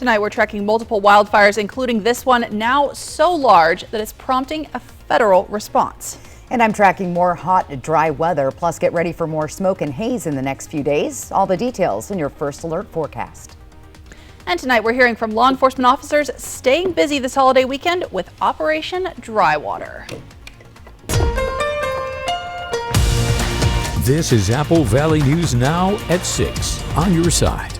Tonight we're tracking multiple wildfires, including this one now so large that it's prompting a federal response. And I'm tracking more hot, dry weather. Plus, get ready for more smoke and haze in the next few days. All the details in your First Alert forecast. And tonight we're hearing from law enforcement officers staying busy this holiday weekend with Operation Dry Water. This is Apple Valley News Now at 6 on your side.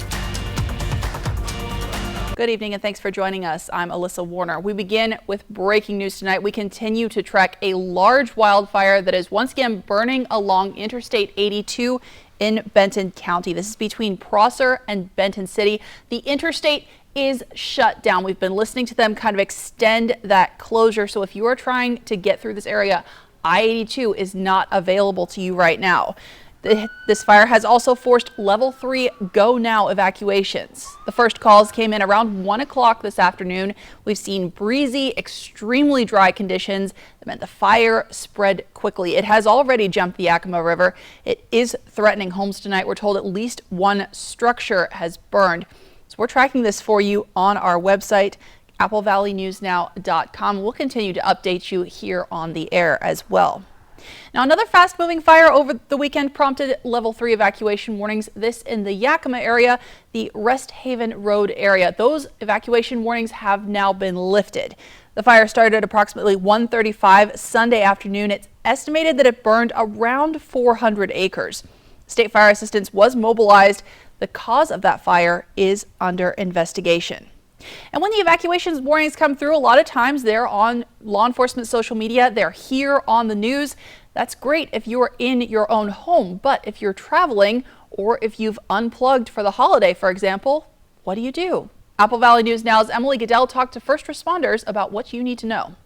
Good evening and thanks for joining us. I'm Alyssa Warner. We begin with breaking news tonight. We continue to track a large wildfire that is once again burning along Interstate 82 in Benton County. This is between Prosser and Benton City. The interstate is shut down. We've been listening to them kind of extend that closure. So if you are trying to get through this area, I-82 is not available to you right now. This fire has also forced level 3 go now evacuations. The first calls came in around 1 o'clock this afternoon. We've seen breezy, extremely dry conditions that meant the fire spread quickly. It has already jumped the Yakima River. It is threatening homes tonight. We're told at least one structure has burned. So we're tracking this for you on our website, applevalleynewsnow.com. We'll continue to update you here on the air as well. Now, another fast-moving fire over the weekend prompted level 3 evacuation warnings. This in the Yakima area, the Rest Haven Road area. Those evacuation warnings have now been lifted. The fire started at approximately 1:35 Sunday afternoon. It's estimated that it burned around 400 acres. State Fire Assistance was mobilized. The cause of that fire is under investigation. And when the evacuations warnings come through, a lot of times they're on law enforcement social media. They're here on the news. That's great if you're in your own home. But if you're traveling or if you've unplugged for the holiday, for example, what do? Apple Valley News Now's Emily Goodell talked to first responders about what you need to know.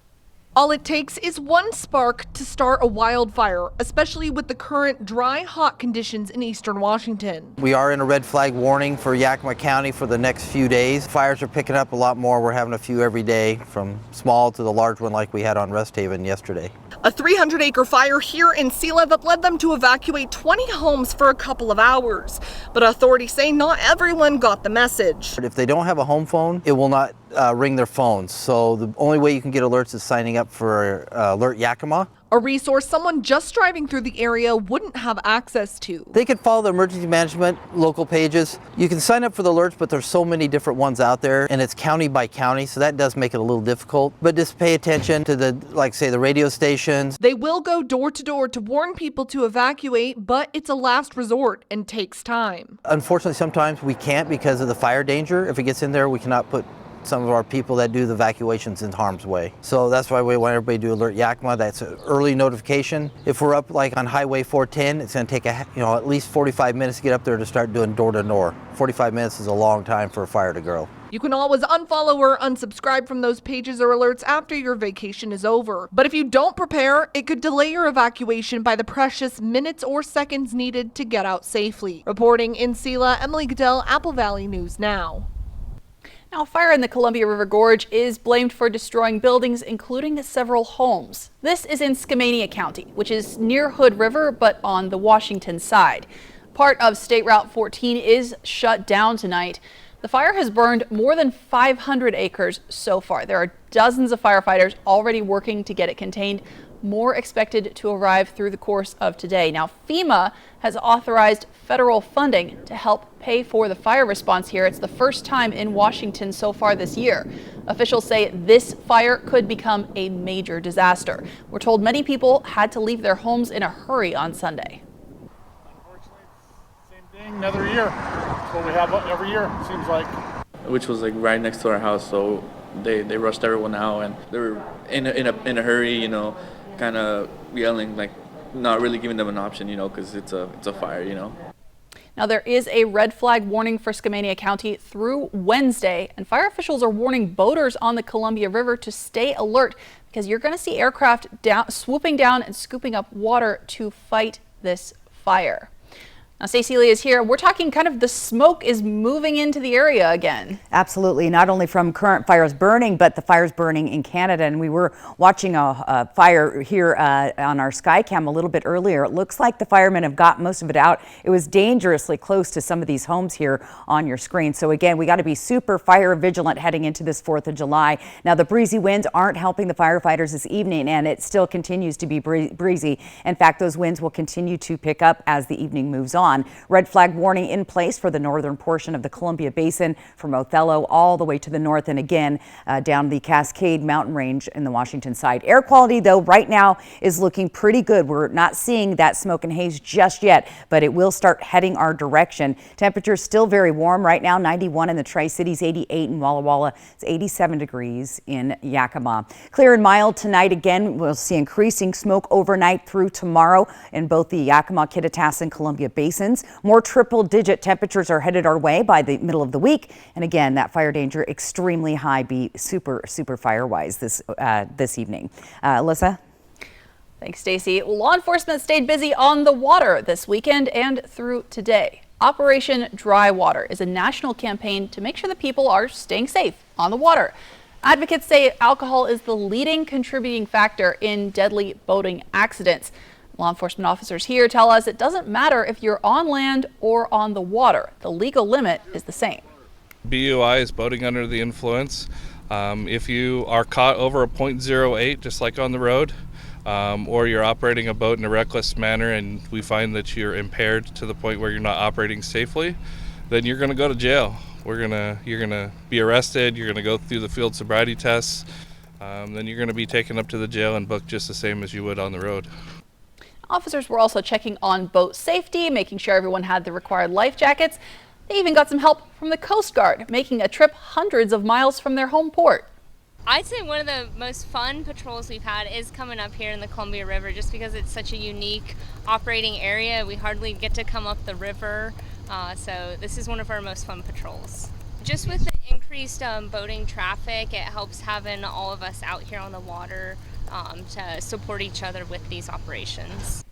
All it takes is one spark to start a wildfire, especially with the current dry, hot conditions in eastern Washington. We are in a red flag warning for Yakima County for the next few days. Fires are picking up a lot more. We're having a few every day, from small to the large one like we had on Rest Haven yesterday. A 300-acre fire here in Selah that led them to evacuate 20 homes for a couple of hours. But authorities say not everyone got the message. If they don't have a home phone, it will not ring their phones. So the only way you can get alerts is signing up for Alert Yakima. A resource someone just driving through the area wouldn't have access to. They can follow the emergency management local pages. You can sign up for the alerts, but there's so many different ones out there, and it's county by county, so that does make it a little difficult. But just pay attention to the, like say, the radio stations. They will go door to door to warn people to evacuate, but it's a last resort and takes time. Unfortunately, sometimes we can't because of the fire danger. If it gets in there, we cannot put some of our people that do the evacuations in harm's way. So that's why we want everybody to alert Yakima. That's an early notification. If we're up like on Highway 410, it's going to take at least 45 minutes to get up there to start doing door to door. 45 minutes is a long time for a fire to grow. You can always unfollow or unsubscribe from those pages or alerts after your vacation is over. But if you don't prepare, it could delay your evacuation by the precious minutes or seconds needed to get out safely. Reporting in Selah, Emily Goodell, Apple Valley News Now. Now, a fire in the Columbia River Gorge is blamed for destroying buildings, including several homes. This is in Skamania County, which is near Hood River, but on the Washington side. Part of State Route 14 is shut down tonight. The fire has burned more than 500 acres so far. There are dozens of firefighters already working to get it contained. More expected to arrive through the course of today. Now, FEMA has authorized federal funding to help pay for the fire response here. It's the first time in Washington so far this year. Officials say this fire could become a major disaster. We're told many people had to leave their homes in a hurry on Sunday. Unfortunately, same thing, another year. That's what we have every year, it seems like. Which was like right next to our house, so they rushed everyone out, and they were in a hurry, kind of yelling, like not really giving them an option, because it's a fire, Now, there is a red flag warning for Skamania County through Wednesday, and fire officials are warning boaters on the Columbia River to stay alert because you're going to see aircraft swooping down and scooping up water to fight this fire. Now, Stacey Lee is here. We're talking kind of the smoke is moving into the area again. Absolutely. Not only from current fires burning, but the fires burning in Canada. And we were watching a fire here on our Skycam a little bit earlier. It looks like the firemen have got most of it out. It was dangerously close to some of these homes here on your screen. So again, we got to be super fire vigilant heading into this 4th of July. Now, the breezy winds aren't helping the firefighters this evening, and it still continues to be breezy. In fact, those winds will continue to pick up as the evening moves on. Red flag warning in place for the northern portion of the Columbia Basin from Othello all the way to the north, and again down the Cascade Mountain Range in the Washington side. Air quality, though, right now is looking pretty good. We're not seeing that smoke and haze just yet, but it will start heading our direction. Temperatures still very warm right now, 91 in the Tri-Cities, 88 in Walla Walla. It's 87 degrees in Yakima. Clear and mild tonight. Again, we'll see increasing smoke overnight through tomorrow in both the Yakima, Kittitas, and Columbia Basins. More triple-digit temperatures are headed our way by the middle of the week. And again, that fire danger extremely high. Be super fire-wise this evening. Alyssa? Thanks, Stacey. Law enforcement stayed busy on the water this weekend and through today. Operation Dry Water is a national campaign to make sure that people are staying safe on the water. Advocates say alcohol is the leading contributing factor in deadly boating accidents. Law enforcement officers here tell us it doesn't matter if you're on land or on the water. The legal limit is the same. BUI is boating under the influence. If you are caught over a .08, just like on the road, or you're operating a boat in a reckless manner and we find that you're impaired to the point where you're not operating safely, then you're going to go to jail. You're going to be arrested. You're going to go through the field sobriety tests. Then you're going to be taken up to the jail and booked just the same as you would on the road. Officers were also checking on boat safety, making sure everyone had the required life jackets. They even got some help from the Coast Guard, making a trip hundreds of miles from their home port. I'd say one of the most fun patrols we've had is coming up here in the Columbia River, just because it's such a unique operating area. We hardly get to come up the river, so this is one of our most fun patrols. Just with the increased boating traffic, it helps having all of us out here on the water to support each other with these operations.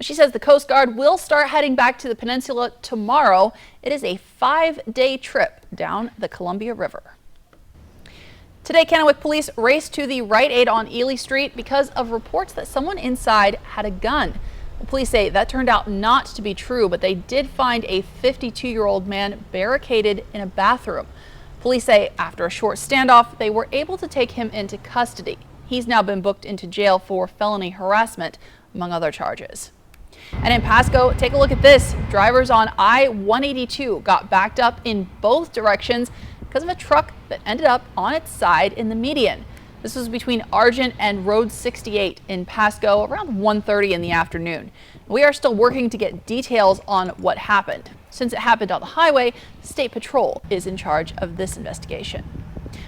She says the Coast Guard will start heading back to the peninsula tomorrow. It is a 5-day trip down the Columbia River. Today, Kennewick police raced to the Rite Aid on Ely Street because of reports that someone inside had a gun. The police say that turned out not to be true, but they did find a 52-year-old man barricaded in a bathroom. Police say after a short standoff, they were able to take him into custody. He's now been booked into jail for felony harassment, among other charges. And in Pasco, take a look at this. Drivers on I-182 got backed up in both directions because of a truck that ended up on its side in the median. This was between Argent and Road 68 in Pasco around 1:30 in the afternoon. We are still working to get details on what happened. Since it happened on the highway, State Patrol is in charge of this investigation.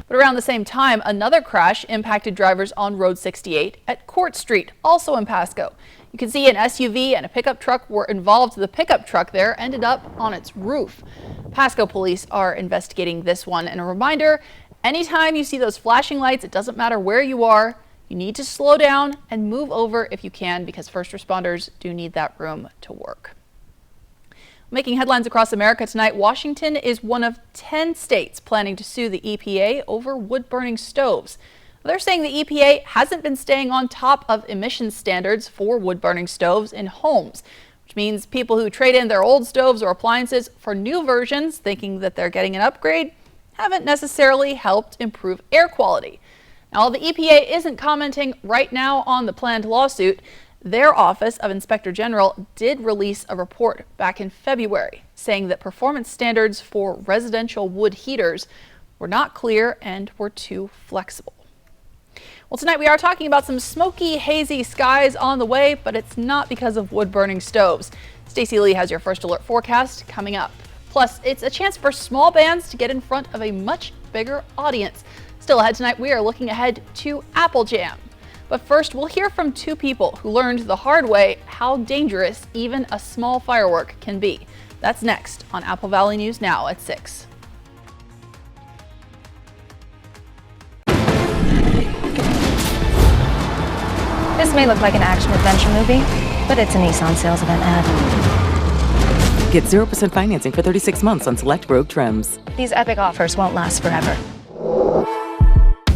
But around the same time, another crash impacted drivers on Road 68 at Court Street, also in Pasco. You can see an SUV and a pickup truck were involved. The pickup truck there ended up on its roof. Pasco police are investigating this one. And a reminder, anytime you see those flashing lights, it doesn't matter where you are, you need to slow down and move over if you can, because first responders do need that room to work. Making headlines across America tonight, Washington is one of 10 states planning to sue the EPA over wood-burning stoves. They're saying the EPA hasn't been staying on top of emissions standards for wood-burning stoves in homes, which means people who trade in their old stoves or appliances for new versions, thinking that they're getting an upgrade, haven't necessarily helped improve air quality. Now, while the EPA isn't commenting right now on the planned lawsuit, their Office of Inspector General did release a report back in February saying that performance standards for residential wood heaters were not clear and were too flexible. Well, tonight we are talking about some smoky, hazy skies on the way, but it's not because of wood-burning stoves. Stacey Lee has your first alert forecast coming up. Plus, it's a chance for small bands to get in front of a much bigger audience. Still ahead tonight, we are looking ahead to Apple Jam. But first, we'll hear from two people who learned the hard way how dangerous even a small firework can be. That's next on Apple Valley News Now at 6. This may look like an action-adventure movie, but it's a Nissan sales event ad. Get 0% financing for 36 months on select Rogue trims. These epic offers won't last forever.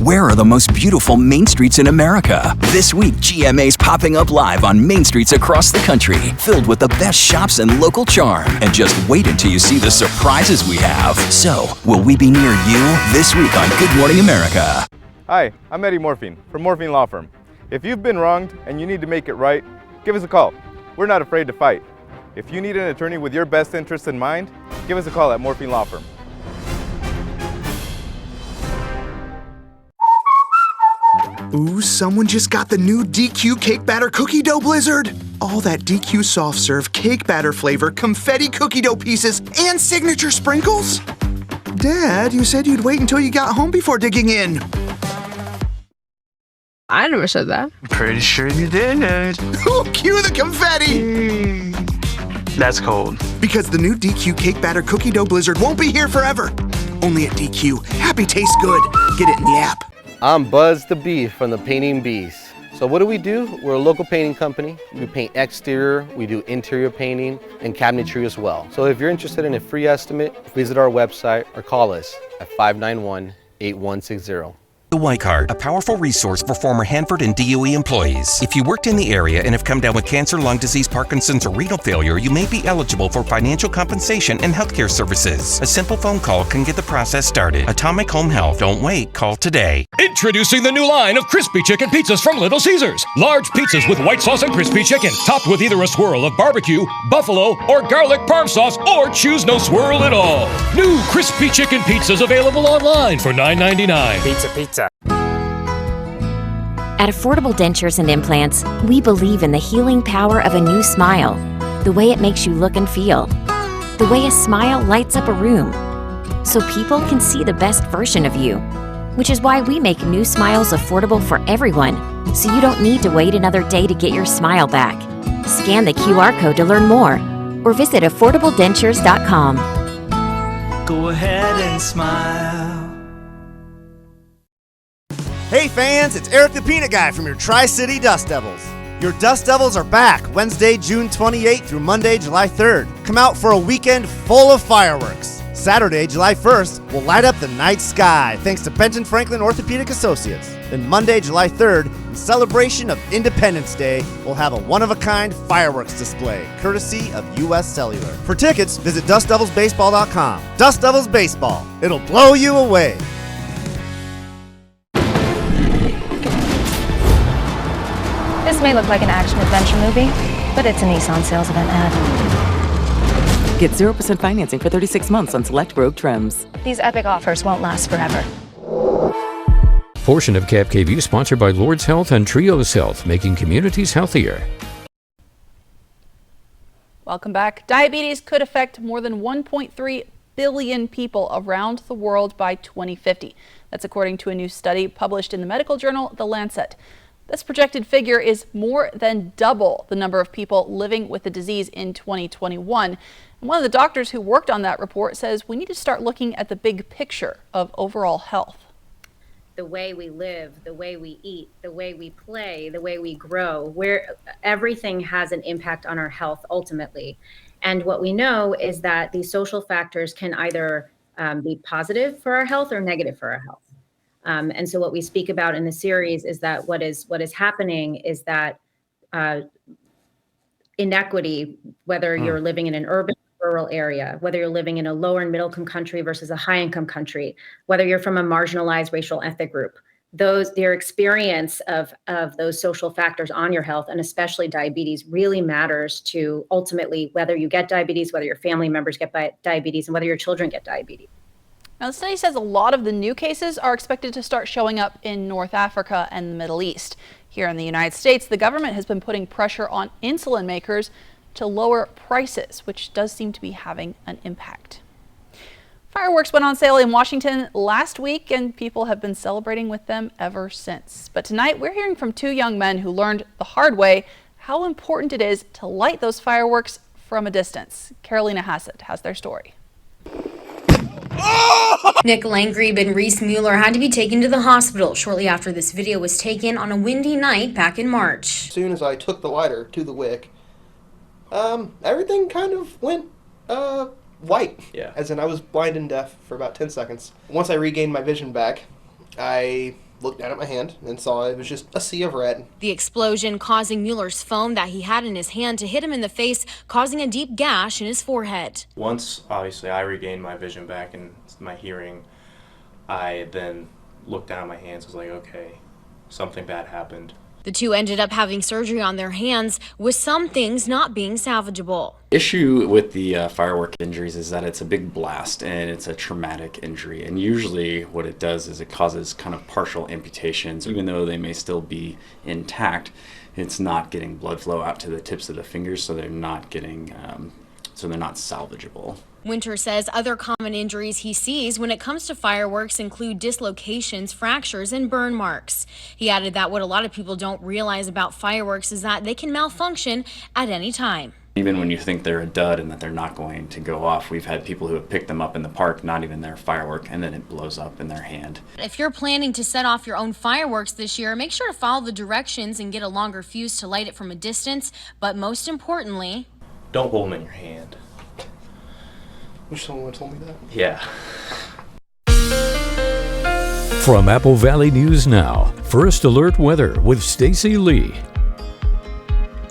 Where are the most beautiful main streets in America? This week, GMA's popping up live on main streets across the country, filled with the best shops and local charm. And just wait until you see the surprises we have. So, will we be near you this week on Good Morning America? Hi, I'm Eddie Morphine from Morphine Law Firm. If you've been wronged and you need to make it right, give us a call. We're not afraid to fight. If you need an attorney with your best interests in mind, give us a call at Morphine Law Firm. Ooh, someone just got the new DQ Cake Batter Cookie Dough Blizzard. All that DQ soft serve cake batter flavor, confetti cookie dough pieces, and signature sprinkles? Dad, you said you'd wait until you got home before digging in. I never said that. Pretty sure you did. Ooh, cue the confetti. That's cold. Because the new DQ Cake Batter Cookie Dough Blizzard won't be here forever. Only at DQ. Happy tastes good. Get it in the app. I'm Buzz the Bee from the Painting Bees. So what do? We're a local painting company. We paint exterior, we do interior painting, and cabinetry as well. So if you're interested in a free estimate, visit our website or call us at 591-8160. The White Card, a powerful resource for former Hanford and DOE employees. If you worked in the area and have come down with cancer, lung disease, Parkinson's, or renal failure, you may be eligible for financial compensation and healthcare services. A simple phone call can get the process started. Atomic Home Health. Don't wait. Call today. Introducing the new line of crispy chicken pizzas from Little Caesars. Large pizzas with white sauce and crispy chicken, topped with either a swirl of barbecue, buffalo, or garlic parm sauce, or choose no swirl at all. New crispy chicken pizzas available online for $9.99. Pizza. At Affordable Dentures and Implants, we believe in the healing power of a new smile, the way it makes you look and feel, the way a smile lights up a room, so people can see the best version of you, which is why we make new smiles affordable for everyone, so you don't need to wait another day to get your smile back. Scan the QR code to learn more, or visit affordabledentures.com. Go ahead and smile. Hey fans, it's Eric the Peanut Guy from your Tri-City Dust Devils. Your Dust Devils are back Wednesday, June 28th through Monday, July 3rd. Come out for a weekend full of fireworks. Saturday, July 1st, we'll light up the night sky thanks to Benton Franklin Orthopedic Associates. Then Monday, July 3rd, in celebration of Independence Day, we'll have a one-of-a-kind fireworks display, courtesy of U.S. Cellular. For tickets, visit DustDevilsBaseball.com. Dust Devils Baseball. It'll blow you away. This may look like an action-adventure movie, but it's a Nissan sales event ad. Get 0% financing for 36 months on select Rogue trims. These epic offers won't last forever. Portion of KFKV sponsored by Lord's Health and Trios Health, making communities healthier. Welcome back. Diabetes could affect more than 1.3 billion people around the world by 2050. That's according to a new study published in the medical journal The Lancet. This projected figure is more than double the number of people living with the disease in 2021. And one of the doctors who worked on that report says we need to start looking at the big picture of overall health. The way we live, the way we eat, the way we play, the way we grow, where everything has an impact on our health ultimately. And what we know is that these social factors can either be positive for our health or negative for our health. And so what we speak about in the series is that what is happening is that inequity, whether you're living in an urban or rural area, whether you're living in a lower and middle income country versus a high income country, whether you're from a marginalized racial ethnic group, their experience of those social factors on your health, and especially diabetes, really matters to ultimately whether you get diabetes, whether your family members get diabetes, and whether your children get diabetes. Now, the study says a lot of the new cases are expected to start showing up in North Africa and the Middle East. Here in the United States, the government has been putting pressure on insulin makers to lower prices, which does seem to be having an impact. Fireworks went on sale in Washington last week, and people have been celebrating with them ever since. But tonight, we're hearing from two young men who learned the hard way how important it is to light those fireworks from a distance. Carolina Hassett has their story. Nick Langrieb and Reese Mueller had to be taken to the hospital shortly after this video was taken on a windy night back in March. As soon as I took the lighter to the wick, everything kind of went White. Yeah. As in, I was blind and deaf for about 10 seconds. Once I regained my vision back, I looked down at my hand and saw it was just a sea of red. The explosion causing Mueller's phone that he had in his hand to hit him in the face, causing a deep gash in his forehead. Once, obviously, I regained my vision back and my hearing, I then looked down at my hands and was like, okay, something bad happened. The two ended up having surgery on their hands, with some things not being salvageable. Issue with the firework injuries is that it's a big blast and it's a traumatic injury, and usually what it does is it causes kind of partial amputations. Even though they may still be intact, it's not getting blood flow out to the tips of the fingers, so they're not getting so they're not salvageable. Winter says other common injuries he sees when it comes to fireworks include dislocations, fractures, and burn marks. He added that what a lot of people don't realize about fireworks is that they can malfunction at any time. Even when you think they're a dud and that they're not going to go off, we've had people who have picked them up in the park, not even their firework, and then it blows up in their hand. If you're planning to set off your own fireworks this year, make sure to follow the directions and get a longer fuse to light it from a distance. But most importantly, Don't hold them in your hand. Wish someone told me that. Yeah. From Apple Valley News Now, First Alert Weather with Stacy Lee.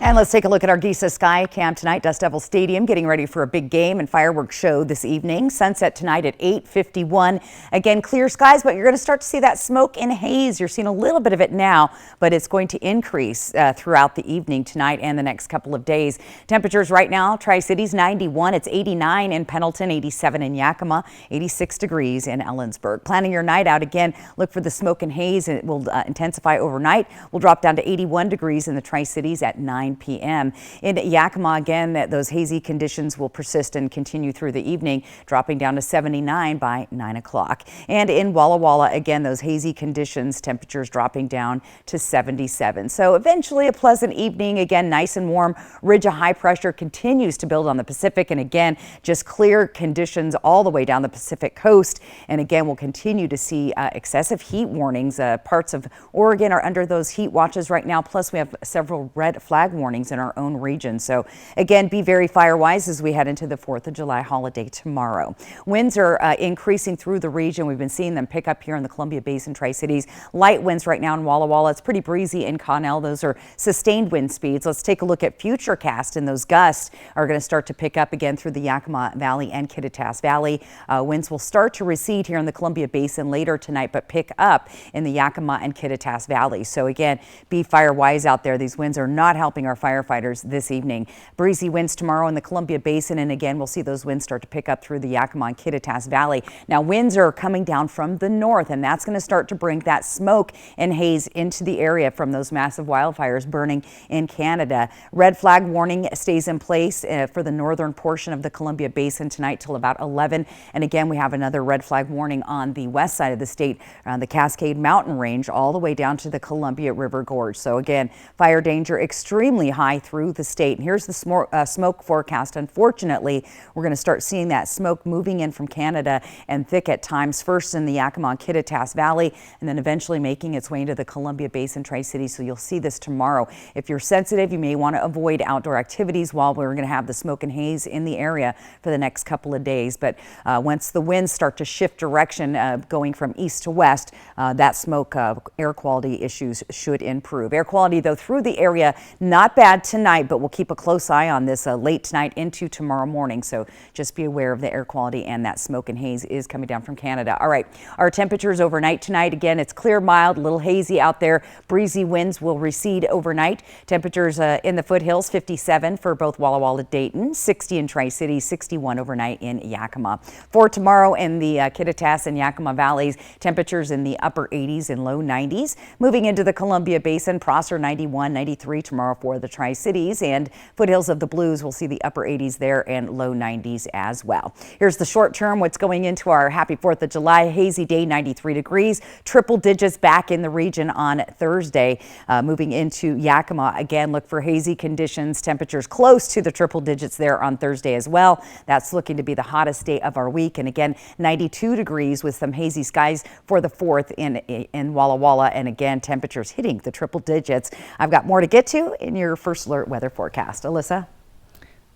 And let's take a look at our Giza Sky Cam tonight. Dust Devil Stadium getting ready for a big game and fireworks show this evening. Sunset tonight at 8:51. Again, clear skies, but you're going to start to see that smoke and haze. You're seeing a little bit of it now, but it's going to increase throughout the evening tonight and the next couple of days. Temperatures right now, Tri-Cities 91. It's 89 in Pendleton, 87 in Yakima, 86 degrees in Ellensburg. Planning your night out again, look for the smoke and haze. It will intensify overnight. We'll drop down to 81 degrees in the Tri-Cities at 9 p.m. In Yakima, again, those hazy conditions will persist and continue through the evening, dropping down to 79 by 9 o'clock. And in Walla Walla, again, those hazy conditions, temperatures dropping down to 77. So eventually a pleasant evening, again, nice and warm. Ridge of high pressure continues to build on the Pacific, and again, just clear conditions all the way down the Pacific coast. And again, we'll continue to see excessive heat warnings. Parts of Oregon are under those heat watches right now. Plus, we have several red flag warnings in our own region. So again, be very fire wise as we head into the 4th of July holiday tomorrow. Winds are increasing through the region. We've been seeing them pick up here in the Columbia Basin Tri-Cities. Light winds right now in Walla Walla. It's pretty breezy in Connell. Those are sustained wind speeds. Let's take a look at Futurecast, and those gusts are going to start to pick up again through the Yakima Valley and Kittitas Valley. Winds will start to recede here in the Columbia Basin later tonight, but pick up in the Yakima and Kittitas Valley. So again, be fire wise out there. These winds are not helping our firefighters this evening. Breezy winds tomorrow in the Columbia Basin, and again, we'll see those winds start to pick up through the Yakima and Kittitas Valley. Now, winds are coming down from the north, and that's going to start to bring that smoke and haze into the area from those massive wildfires burning in Canada. Red flag warning stays in place for the northern portion of the Columbia Basin tonight till about 11. And again, we have another red flag warning on the west side of the state, around the Cascade Mountain Range, all the way down to the Columbia River Gorge. So again, fire danger extremely high through the state. And here's the smoke forecast. Unfortunately, we're going to start seeing that smoke moving in from Canada and thick at times, first in the Yakima and Kittitas Valley, and then eventually making its way into the Columbia Basin Tri-Cities. So you'll see this tomorrow. If you're sensitive, you may want to avoid outdoor activities while we're going to have the smoke and haze in the area for the next couple of days. But once the winds start to shift direction, going from east to west, that smoke air quality issues should improve. Air quality, though, through the area, not bad tonight, but we'll keep a close eye on this late tonight into tomorrow morning. So just be aware of the air quality, and that smoke and haze is coming down from Canada. All right, our temperatures overnight tonight, again, it's clear, mild, a little hazy out there. Breezy winds will recede overnight. Temperatures in the foothills, 57 for both Walla Walla, Dayton, 60 in Tri-Cities, 61 overnight in Yakima. For tomorrow in the Kittitas and Yakima Valleys, temperatures in the upper 80s and low 90s. Moving into the Columbia Basin, Prosser 91, 93 tomorrow for the Tri-Cities, and foothills of the Blues will see the upper 80s there and low 90s as well. Here's the short term, what's going into our happy 4th of July. Hazy day, 93 degrees, triple digits back in the region on Thursday. Moving into Yakima, again, look for hazy conditions, temperatures close to the triple digits there on Thursday as well. That's looking to be the hottest day of our week. And again, 92 degrees with some hazy skies for the 4th in Walla Walla. And again, temperatures hitting the triple digits. I've got more to get to in your First Alert weather forecast. Alyssa?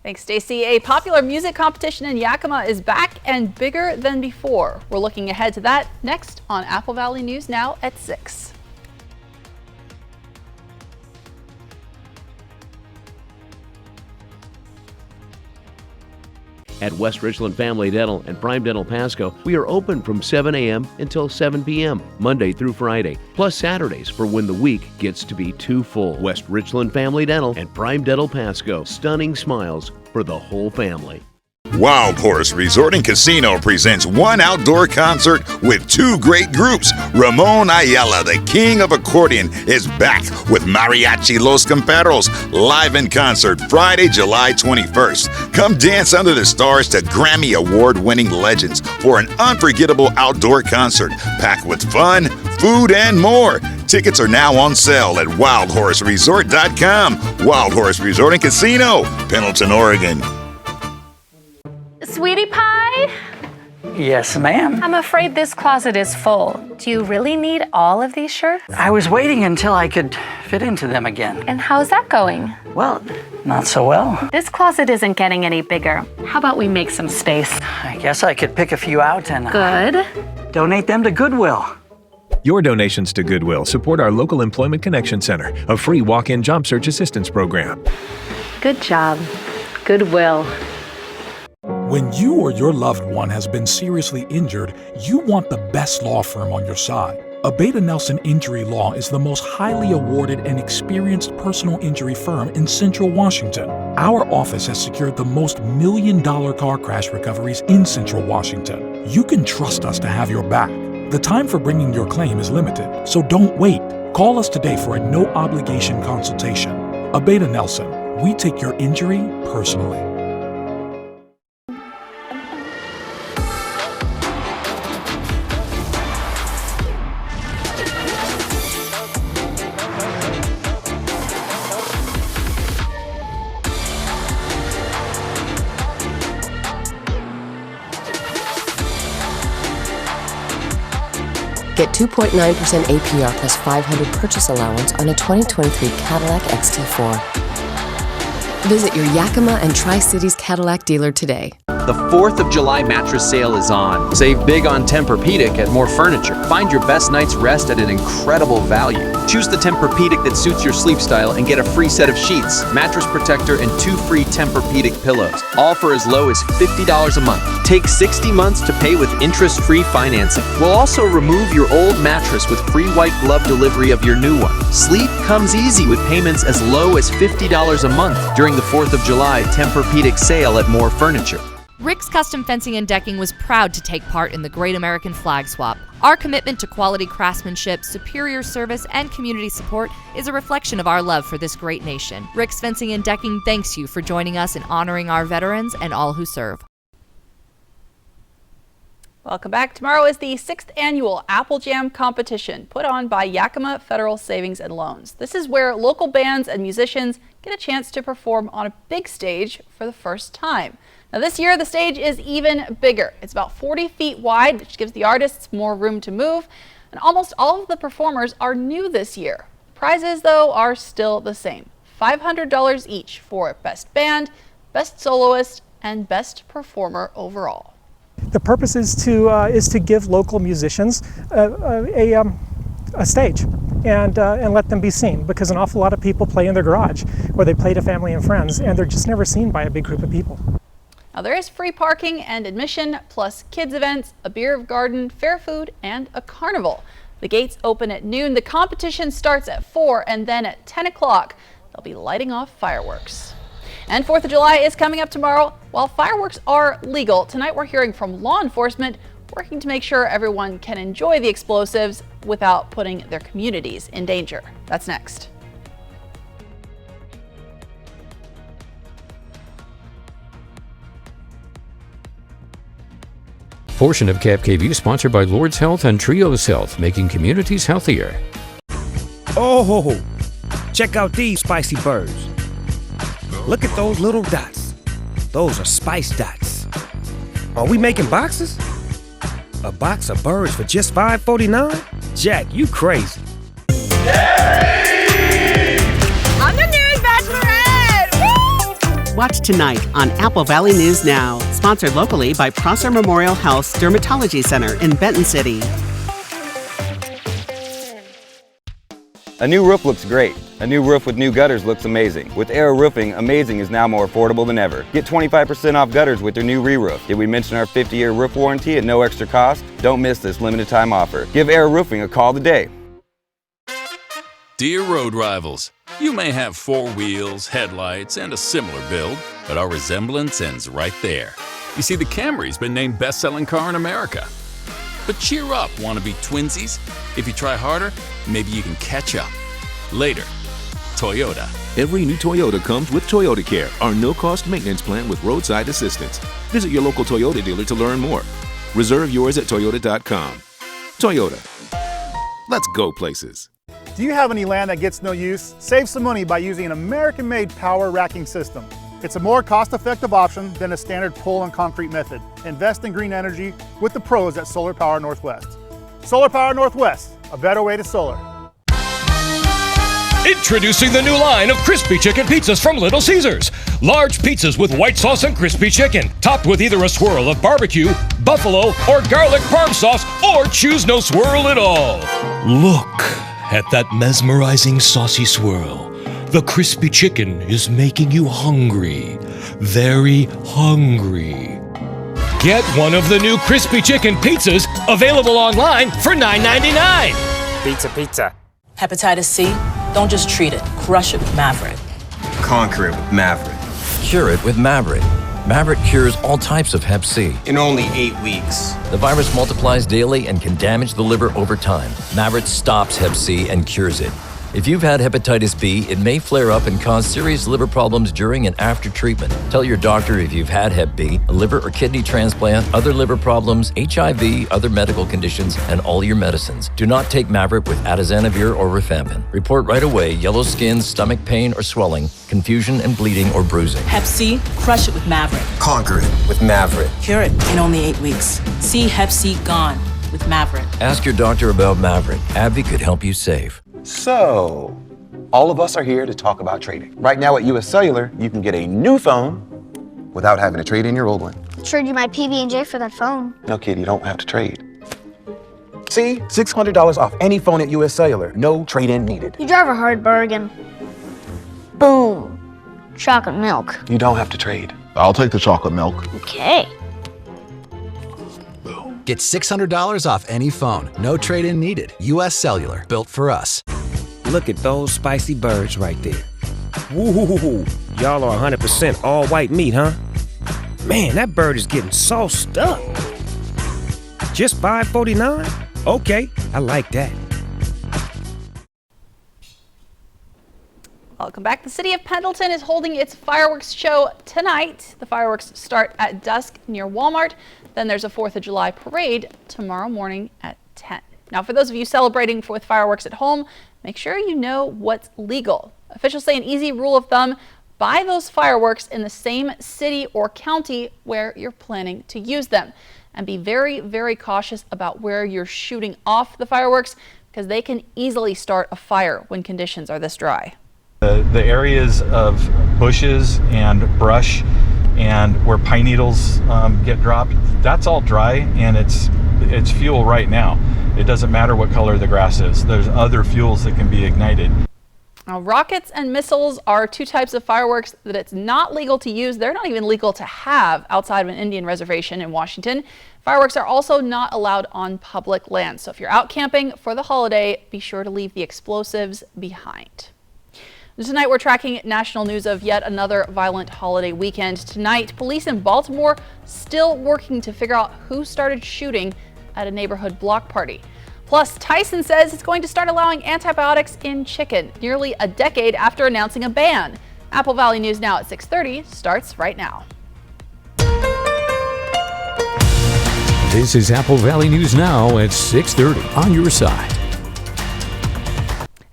Thanks, Stacy. A popular music competition in Yakima is back and bigger than before. We're looking ahead to that next on Apple Valley News Now at 6. At West Richland Family Dental and Prime Dental Pasco, we are open from 7 a.m. until 7 p.m., Monday through Friday, plus Saturdays for when the week gets to be too full. West Richland Family Dental and Prime Dental Pasco, stunning smiles for the whole family. Wild Horse Resort and Casino presents one outdoor concert with two great groups. Ramon Ayala, the king of accordion, is back with Mariachi Los Compadros live in concert Friday, July 21st. Come dance under the stars to Grammy Award-winning legends for an unforgettable outdoor concert packed with fun, food, and more. Tickets are now on sale at wildhorseresort.com. Wild Horse Resort and Casino, Pendleton, Oregon. Sweetie pie? Yes, ma'am. I'm afraid this closet is full. Do you really need all of these shirts? I was waiting until I could fit into them again. And how's that going? Well, not so well. This closet isn't getting any bigger. How about we make some space? I guess I could pick a few out and Good. donate them to Goodwill. Your donations to Goodwill support our local Employment Connection Center, a free walk-in job search assistance program. Good job. Goodwill. When you or your loved one has been seriously injured, you want the best law firm on your side. Abeta Nelson Injury Law is the most highly awarded and experienced personal injury firm in Central Washington. Our office has secured the most million-dollar car crash recoveries in Central Washington. You can trust us to have your back. The time for bringing your claim is limited, so don't wait. Call us today for a no-obligation consultation. Abeta Nelson, we take your injury personally. Get 2.9% APR plus $500 purchase allowance on a 2023 Cadillac XT4. Visit your Yakima and Tri-Cities Cadillac dealer today. The 4th of July mattress sale is on. Save big on Tempur-Pedic at More Furniture. Find your best night's rest at an incredible value. Choose the Tempur-Pedic that suits your sleep style and get a free set of sheets, mattress protector, and 2 free Tempur-Pedic pillows, all for as low as $50 a month. Take 60 months to pay with interest-free financing. We'll also remove your old mattress with free white glove delivery of your new one. Sleep comes easy with payments as low as $50 a month during the 4th of July Tempur-Pedic sale at More Furniture. Rick's Custom Fencing and Decking was proud to take part in the Great American Flag Swap. Our commitment to quality craftsmanship, superior service, and community support is a reflection of our love for this great nation. Rick's Fencing and Decking thanks you for joining us in honoring our veterans and all who serve. Welcome back. Tomorrow is the 6th annual Apple Jam competition put on by Yakima Federal Savings and Loans. This is where local bands and musicians get a chance to perform on a big stage for the first time. Now this year the stage is even bigger. It's about 40 feet wide, which gives the artists more room to move. And almost all of the performers are new this year. Prizes though are still the same. $500 each for Best Band, Best Soloist, and Best Performer overall. The purpose is to give local musicians a stage and let them be seen, because an awful lot of people play in their garage or they play to family and friends, and they're just never seen by a big group of people. Now there is free parking and admission, plus kids events, a beer garden, fair food, and a carnival. The gates open at noon. The competition starts at 4, and then at 10 o'clock they'll be lighting off fireworks. And 4th of July is coming up tomorrow. While fireworks are legal, tonight we're hearing from law enforcement working to make sure everyone can enjoy the explosives without putting their communities in danger. That's next. Portion of Cap KV sponsored by Lord's Health and Trios Health, making communities healthier. Oh, check out these spicy birds. Look at those little dots. Those are spice dots. Are we making boxes? A box of birds for just $5.49? Jack, you crazy. I'm the newest Bachelorette! Woo! Watch tonight on Apple Valley News Now. Sponsored locally by Prosser Memorial Health's Dermatology Center in Benton City. A new roof looks great. A new roof with new gutters looks amazing. With Arrow Roofing, amazing is now more affordable than ever. Get 25% off gutters with their new re-roof. Did we mention our 50-year roof warranty at no extra cost? Don't miss this limited time offer. Give Arrow Roofing a call today. Dear road rivals, you may have 4 wheels, headlights, and a similar build, but our resemblance ends right there. You see, the Camry's been named best-selling car in America. But cheer up, wannabe twinsies. If you try harder, maybe you can catch up. Later, Toyota. Every new Toyota comes with Toyota Care, our no-cost maintenance plan with roadside assistance. Visit your local Toyota dealer to learn more. Reserve yours at toyota.com. Toyota. Let's go places. Do you have any land that gets no use? Save some money by using an American-made power racking system. It's a more cost-effective option than a standard pole and concrete method. Invest in green energy with the pros at Solar Power Northwest. Solar Power Northwest, a better way to solar. Introducing the new line of crispy chicken pizzas from Little Caesars. Large pizzas with white sauce and crispy chicken, topped with either a swirl of barbecue, buffalo, or garlic parm sauce, or choose no swirl at all. Look at that mesmerizing saucy swirl. The crispy chicken is making you hungry. Very hungry. Get one of the new crispy chicken pizzas, available online for $9.99. Pizza. Hepatitis C? Don't just treat it. Crush it with Mavorite. Conquer it with Mavorite. Cure it with Mavorite. Mavorite cures all types of Hep C. In only 8 weeks. The virus multiplies daily and can damage the liver over time. Mavorite stops Hep C and cures it. If you've had hepatitis B, it may flare up and cause serious liver problems during and after treatment. Tell your doctor if you've had Hep B, a liver or kidney transplant, other liver problems, HIV, other medical conditions, and all your medicines. Do not take Mavorite with atazanavir or rifampin. Report right away yellow skin, stomach pain or swelling, confusion and bleeding or bruising. Hep C? Crush it with Mavorite. Conquer it with Mavorite. Cure it in only 8 weeks. See Hep C gone with Mavorite. Ask your doctor about Mavorite. AbbVie could help you save. So, all of us are here to talk about trading. Right now at US Cellular, you can get a new phone without having to trade in your old one. Trade you my PB&J for that phone. No, kid, you don't have to trade. See? $600 off any phone at US Cellular. No trade-in needed. You drive a hard bargain. Boom. Chocolate milk. You don't have to trade. I'll take the chocolate milk. Okay. Get $600 off any phone. No trade-in needed. US Cellular. Built for us. Look at those spicy birds right there. Woo-hoo-hoo-hoo. Y'all are 100% all white meat, huh? Man, that bird is getting sauced up. Just $5.49? Okay, I like that. Welcome back. The city of Pendleton is holding its fireworks show tonight. The fireworks start at dusk near Walmart. Then there's a 4th of July parade tomorrow morning at 10. Now, for those of you celebrating with fireworks at home, make sure you know what's legal. Officials say an easy rule of thumb: buy those fireworks in the same city or county where you're planning to use them. And be very, very cautious about where you're shooting off the fireworks, because they can easily start a fire when conditions are this dry. The areas of bushes and brush and where pine needles get dropped, that's all dry, and it's fuel right now. It doesn't matter what color the grass is. There's other fuels that can be ignited. Now, rockets and missiles are 2 types of fireworks that it's not legal to use. They're not even legal to have outside of an Indian reservation in Washington. Fireworks are also not allowed on public land. So if you're out camping for the holiday, be sure to leave the explosives behind. Tonight, we're tracking national news of yet another violent holiday weekend. Tonight, police in Baltimore still working to figure out who started shooting at a neighborhood block party. Plus, Tyson says it's going to start allowing antibiotics in chicken, nearly a decade after announcing a ban. Apple Valley News Now at 6:30 starts right now. This is Apple Valley News Now at 6:30 on your side.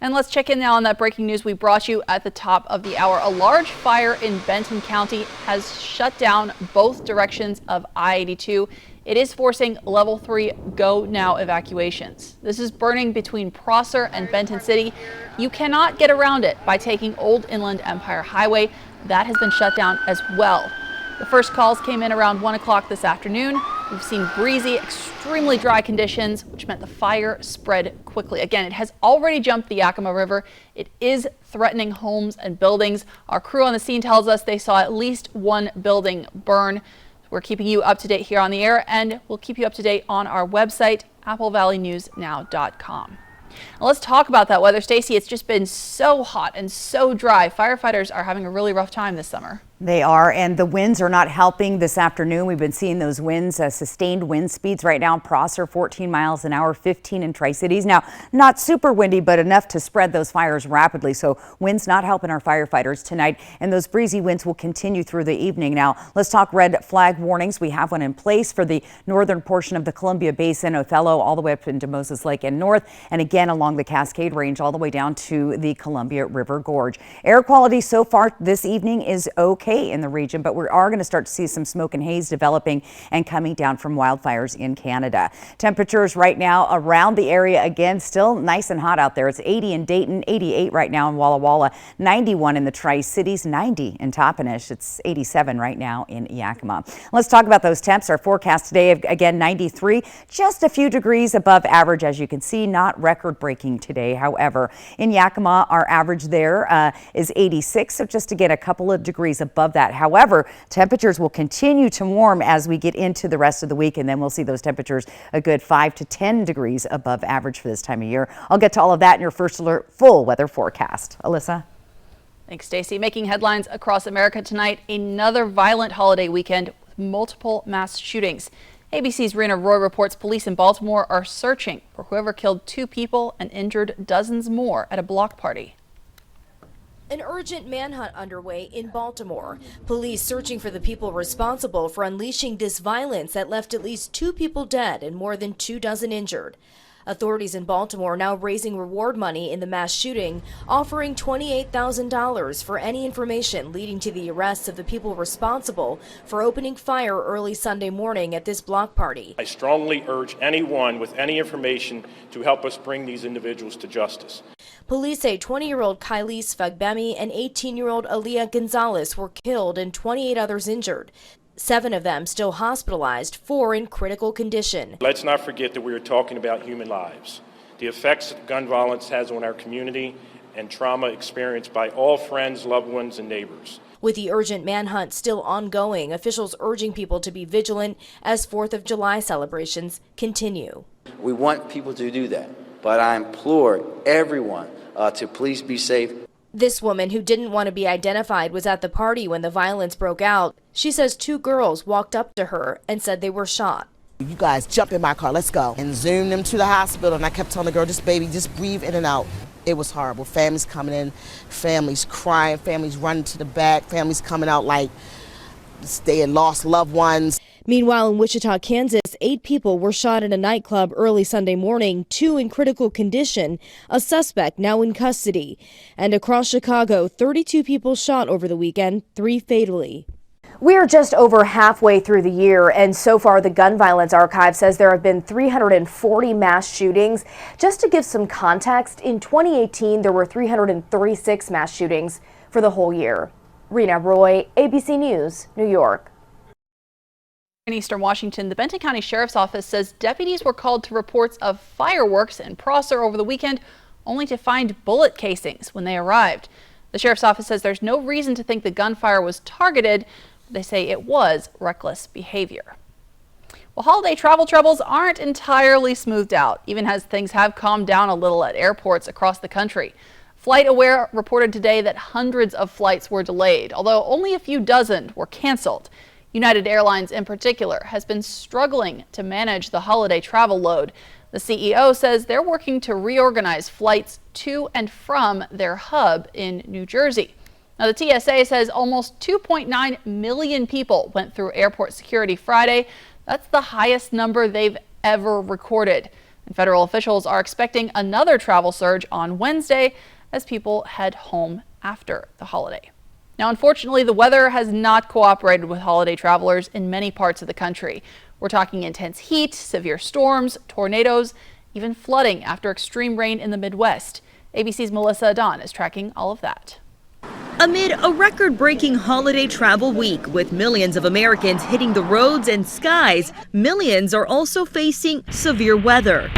And let's check in now on that breaking news we brought you at the top of the hour. A large fire in Benton County has shut down both directions of I-82. It is forcing level 3 go now evacuations. This is burning between Prosser and Benton City. You cannot get around it by taking Old Inland Empire Highway. that has been shut down as well. The first calls came in around 1 o'clock this afternoon. We've seen breezy, extremely dry conditions, which meant the fire spread quickly. Again, it has already jumped the Yakima River. It is threatening homes and buildings. Our crew on the scene tells us they saw at least one building burn. We're keeping you up to date here on the air, and we'll keep you up to date on our website, applevalleyNewsNow.com. Now let's talk about that weather. Stacy, it's just been so hot and so dry. Firefighters are having a really rough time this summer. They are, and the winds are not helping this afternoon. We've been seeing those winds, sustained wind speeds right now. Prosser 14 miles an hour, 15 in Tri-Cities. Now, not super windy, but enough to spread those fires rapidly. So winds not helping our firefighters tonight, and those breezy winds will continue through the evening. Now, let's talk red flag warnings. We have one in place for the northern portion of the Columbia Basin, Othello, all the way up into Moses Lake and north, and again along the Cascade Range, all the way down to the Columbia River Gorge. Air quality so far this evening is okay in the region, but we are going to start to see some smoke and haze developing and coming down from wildfires in Canada. Temperatures right now around the area, again, still nice and hot out there. It's 80 in Dayton, 88 right now in Walla Walla, 91 in the Tri-Cities, 90 in Toppenish. It's 87 right now in Yakima. Let's talk about those temps. Our forecast today, again, 93, just a few degrees above average, as you can see, not record-breaking today. However, in Yakima, our average there is 86, so just to get a couple of degrees above that. However, temperatures will continue to warm as we get into the rest of the week, and then we'll see those temperatures a good 5 to 10 degrees above average for this time of year. I'll get to all of that in your First Alert full weather forecast. Alyssa? Thanks, Stacy. Making headlines across America tonight, another violent holiday weekend with multiple mass shootings. ABC's Rena Roy reports police in Baltimore are searching for whoever killed 2 people and injured dozens more at a block party. An urgent manhunt underway in Baltimore. Police searching for the people responsible for unleashing this violence that left at least 2 people dead and more than 24 injured. Authorities in Baltimore now raising reward money in the mass shooting, offering $28,000 for any information leading to the arrests of the people responsible for opening fire early Sunday morning at this block party. I strongly urge anyone with any information to help us bring these individuals to justice. Police say 20-year-old Kylise Fagbemi and 18-year-old Aaliyah Gonzalez were killed and 28 others injured. 7 of them still hospitalized, 4 in critical condition. Let's not forget that we are talking about human lives. The effects that gun violence has on our community and trauma experienced by all friends, loved ones, and neighbors. With the urgent manhunt still ongoing, officials urging people to be vigilant as 4th of July celebrations continue. We want people to do that, but I implore everyone to please be safe. This woman, who didn't want to be identified, was at the party when the violence broke out. She says 2 girls walked up to her and said they were shot. You guys jump in my car, let's go. And zoom them to the hospital. And I kept telling the girl, just baby, just breathe in and out. It was horrible. Families coming in, families crying, families running to the back, families coming out like they had lost loved ones. Meanwhile, in Wichita, Kansas, 8 people were shot at a nightclub early Sunday morning, 2 in critical condition, a suspect now in custody. And across Chicago, 32 people shot over the weekend, 3 fatally. We are just over halfway through the year, and so far the Gun Violence Archive says there have been 340 mass shootings. Just to give some context, in 2018 there were 336 mass shootings for the whole year. Rena Roy, ABC News, New York. In Eastern Washington, the Benton County Sheriff's Office says deputies were called to reports of fireworks in Prosser over the weekend, only to find bullet casings when they arrived. The Sheriff's Office says there's no reason to think the gunfire was targeted. They say it was reckless behavior. Well, holiday travel troubles aren't entirely smoothed out, even as things have calmed down a little at airports across the country. FlightAware reported today that hundreds of flights were delayed, although only a few dozen were canceled. United Airlines in particular has been struggling to manage the holiday travel load. The CEO says they're working to reorganize flights to and from their hub in New Jersey. Now, the TSA says almost 2.9 million people went through airport security Friday. That's the highest number they've ever recorded. And federal officials are expecting another travel surge on Wednesday as people head home after the holiday. Now, unfortunately, the weather has not cooperated with holiday travelers in many parts of the country. We're talking intense heat, severe storms, tornadoes, even flooding after extreme rain in the Midwest. ABC's Melissa Adon is tracking all of that. Amid a record-breaking holiday travel week with millions of Americans hitting the roads and skies, millions are also facing severe weather.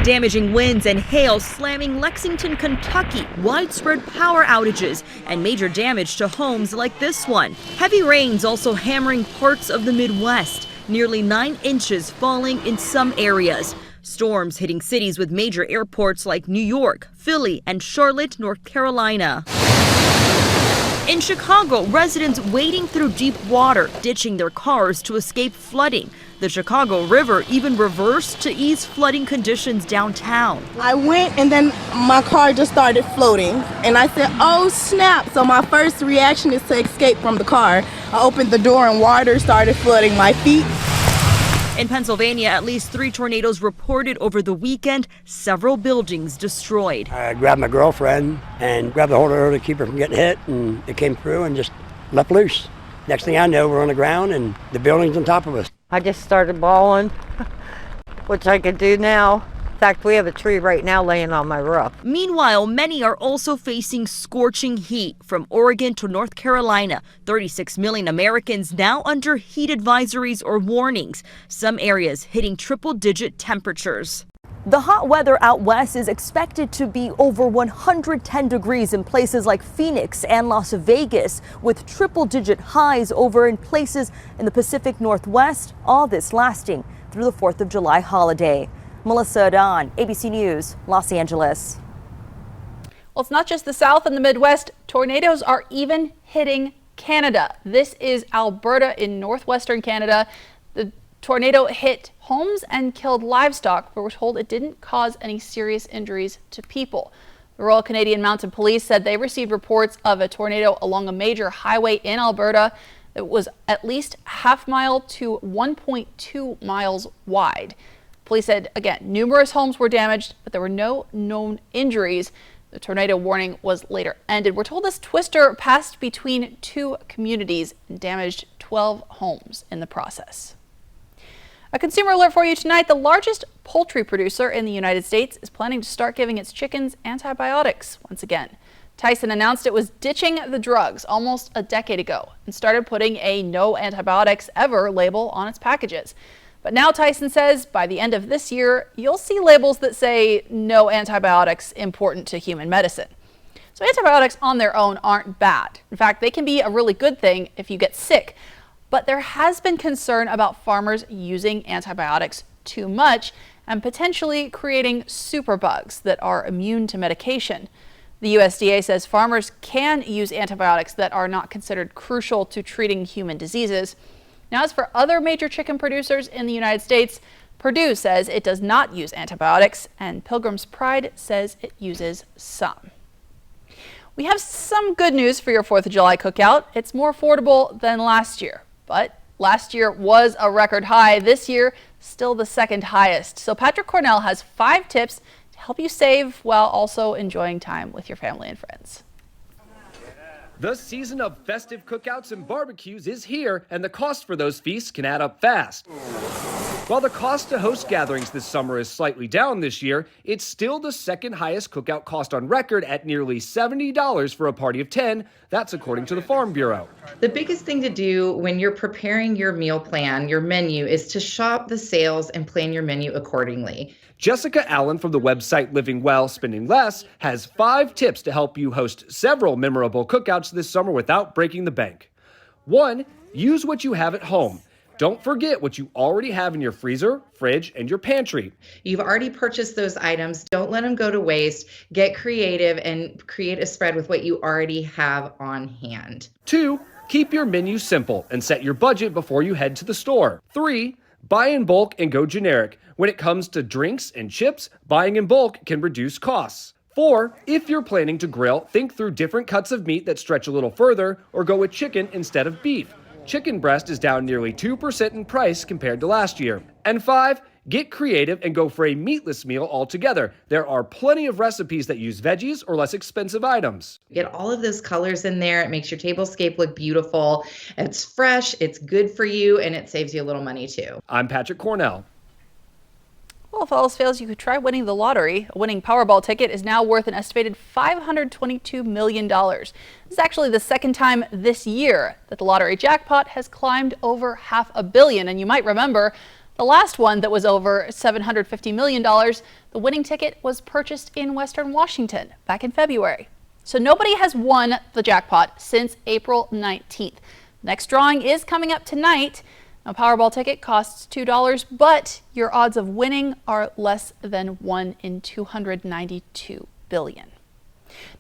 Damaging winds and hail slamming Lexington, Kentucky, widespread power outages, and major damage to homes like this one. Heavy rains also hammering parts of the Midwest, nearly 9 inches falling in some areas. Storms hitting cities with major airports like New York, Philly, and Charlotte, North Carolina. In Chicago, residents wading through deep water, ditching their cars to escape flooding. The Chicago River even reversed to ease flooding conditions downtown. I went and then my car just started floating and I said, oh snap. So my first reaction is to escape from the car. I opened the door and water started flooding my feet. In Pennsylvania, at least 3 tornadoes reported over the weekend, several buildings destroyed. I grabbed my girlfriend and grabbed the hold of her to keep her from getting hit, and it came through and just left loose. Next thing I know, we're on the ground and the building's on top of us. I just started bawling, which I could do now. In fact, we have a tree right now laying on my roof. Meanwhile, many are also facing scorching heat. From Oregon to North Carolina, 36 million Americans now under heat advisories or warnings, some areas hitting triple-digit temperatures. The hot weather out west is expected to be over 110 degrees in places like Phoenix and Las Vegas, with triple-digit highs over in places in the Pacific Northwest, all this lasting through the 4th of July holiday. Melissa Adon, ABC News, Los Angeles. Well, it's not just the South and the Midwest. Tornadoes are even hitting Canada. This is Alberta in northwestern Canada. The tornado hit homes and killed livestock, but we're told it didn't cause any serious injuries to people. The Royal Canadian Mounted Police said they received reports of a tornado along a major highway in Alberta that was at least half mile to 1.2 miles wide. Police said, again, numerous homes were damaged, but there were no known injuries. The tornado warning was later ended. We're told this twister passed between 2 communities and damaged 12 homes in the process. A consumer alert for you tonight. The largest poultry producer in the United States is planning to start giving its chickens antibiotics once again. Tyson announced it was ditching the drugs almost a decade ago and started putting a no antibiotics ever label on its packages. But now Tyson says by the end of this year, you'll see labels that say no antibiotics important to human medicine. So antibiotics on their own aren't bad. In fact, they can be a really good thing if you get sick. But there has been concern about farmers using antibiotics too much and potentially creating superbugs that are immune to medication. The USDA says farmers can use antibiotics that are not considered crucial to treating human diseases. Now, as for other major chicken producers in the United States, Purdue says it does not use antibiotics, and Pilgrim's Pride says it uses some. We have some good news for your 4th of July cookout. It's more affordable than last year, but last year was a record high. This year, still the second highest. So Patrick Cornell has 5 tips to help you save while also enjoying time with your family and friends. The season of festive cookouts and barbecues is here, and the cost for those feasts can add up fast. While the cost to host gatherings this summer is slightly down this year, it's still the second highest cookout cost on record at nearly $70 for a party of 10. That's according to the Farm Bureau. The biggest thing to do when you're preparing your meal plan, your menu, is to shop the sales and plan your menu accordingly. Jessica Allen from the website Living Well, Spending Less has 5 tips to help you host several memorable cookouts this summer without breaking the bank. 1, use what you have at home. Don't forget what you already have in your freezer, fridge, and your pantry. You've already purchased those items. Don't let them go to waste. Get creative and create a spread with what you already have on hand. 2, keep your menu simple and set your budget before you head to the store. 3, buy in bulk and go generic. When it comes to drinks and chips, buying in bulk can reduce costs. 4, if you're planning to grill, think through different cuts of meat that stretch a little further, or go with chicken instead of beef. Chicken breast is down nearly 2% in price compared to last year. And 5, get creative and go for a meatless meal altogether. There are plenty of recipes that use veggies or less expensive items. Get all of those colors in there. It makes your tablescape look beautiful. It's fresh, it's good for you, and it saves you a little money too. I'm Patrick Cornell. Well, if all else fails, you could try winning the lottery. A winning Powerball ticket is now worth an estimated $522 million. This is actually the second time this year that the lottery jackpot has climbed over $500 million. And you might remember the last one that was over $750 million. The winning ticket was purchased in Western Washington back in February. So nobody has won the jackpot since April 19th. Next drawing is coming up tonight. A Powerball ticket costs $2, but your odds of winning are less than 1 in 292 billion.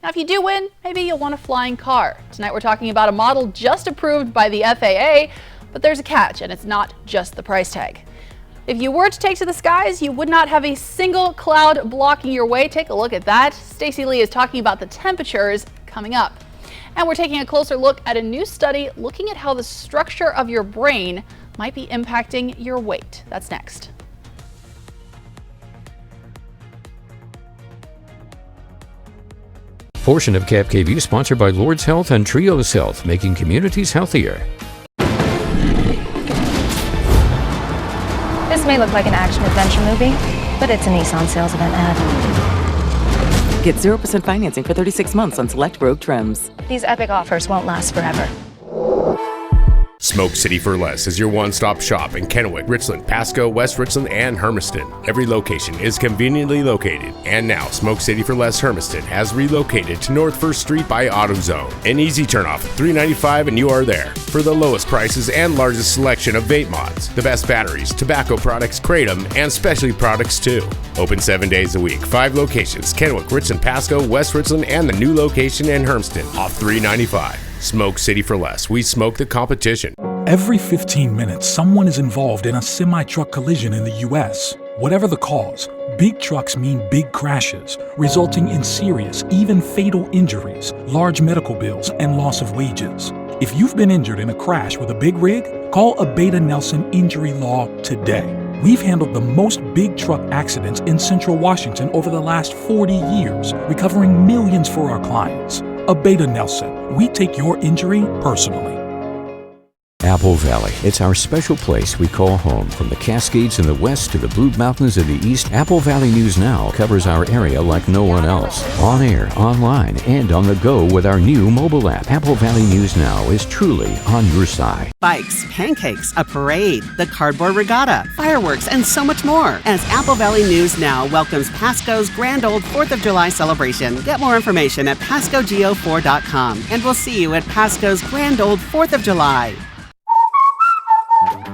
Now, if you do win, maybe you'll want a flying car. Tonight, we're talking about a model just approved by the FAA, but there's a catch, and it's not just the price tag. If you were to take to the skies, you would not have a single cloud blocking your way. Take a look at that. Stacey Lee is talking about the temperatures coming up. And we're taking a closer look at a new study looking at how the structure of your brain might be impacting your weight. That's next. Portion of KFKV sponsored by Lord's Health and Trios Health, making communities healthier. This may look like an action-adventure movie, but it's a Nissan sales event ad. Get 0% financing for 36 months on select Rogue trims. These epic offers won't last forever. Smoke City for Less is your one-stop shop in Kennewick, Richland, Pasco, West Richland, and Hermiston. Every location is conveniently located, and now Smoke City for Less Hermiston has relocated to North 1st Street by AutoZone. An easy turnoff, $3.95 and you are there. For the lowest prices and largest selection of vape mods, the best batteries, tobacco products, Kratom, and specialty products too. Open 7 days a week, 5 locations, Kennewick, Richland, Pasco, West Richland, and the new location in Hermiston, off $3.95. Smoke City for Less. We smoke the competition. Every 15 minutes, someone is involved in a semi-truck collision in the U.S. Whatever the cause, big trucks mean big crashes, resulting in serious, even fatal injuries, large medical bills, and loss of wages. If you've been injured in a crash with a big rig, call Abeta Nelson Injury Law today. We've handled the most big truck accidents in Central Washington over the last 40 years, recovering millions for our clients. Abeta Nelson, we take your injury personally. Apple Valley. It's our special place we call home. From the Cascades in the west to the Blue Mountains in the east, Apple Valley News Now covers our area like no one else. On air, online, and on the go with our new mobile app. Apple Valley News Now is truly on your side. Bikes, pancakes, a parade, the cardboard regatta, fireworks, and so much more as Apple Valley News Now welcomes Pasco's grand old 4th of July celebration. Get more information at PascoGeo4.com, and we'll see you at Pasco's grand old 4th of July.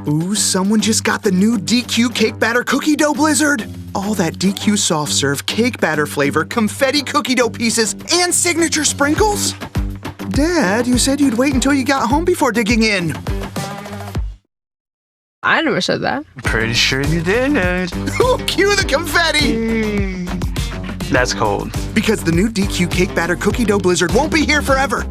Ooh, someone just got the new DQ Cake Batter Cookie Dough Blizzard. All that DQ soft serve cake batter flavor, confetti cookie dough pieces, and signature sprinkles? Dad, you said you'd wait until you got home before digging in. I never said that. Pretty sure you did. Cue the confetti! That's cold. Because the new DQ Cake Batter Cookie Dough Blizzard won't be here forever.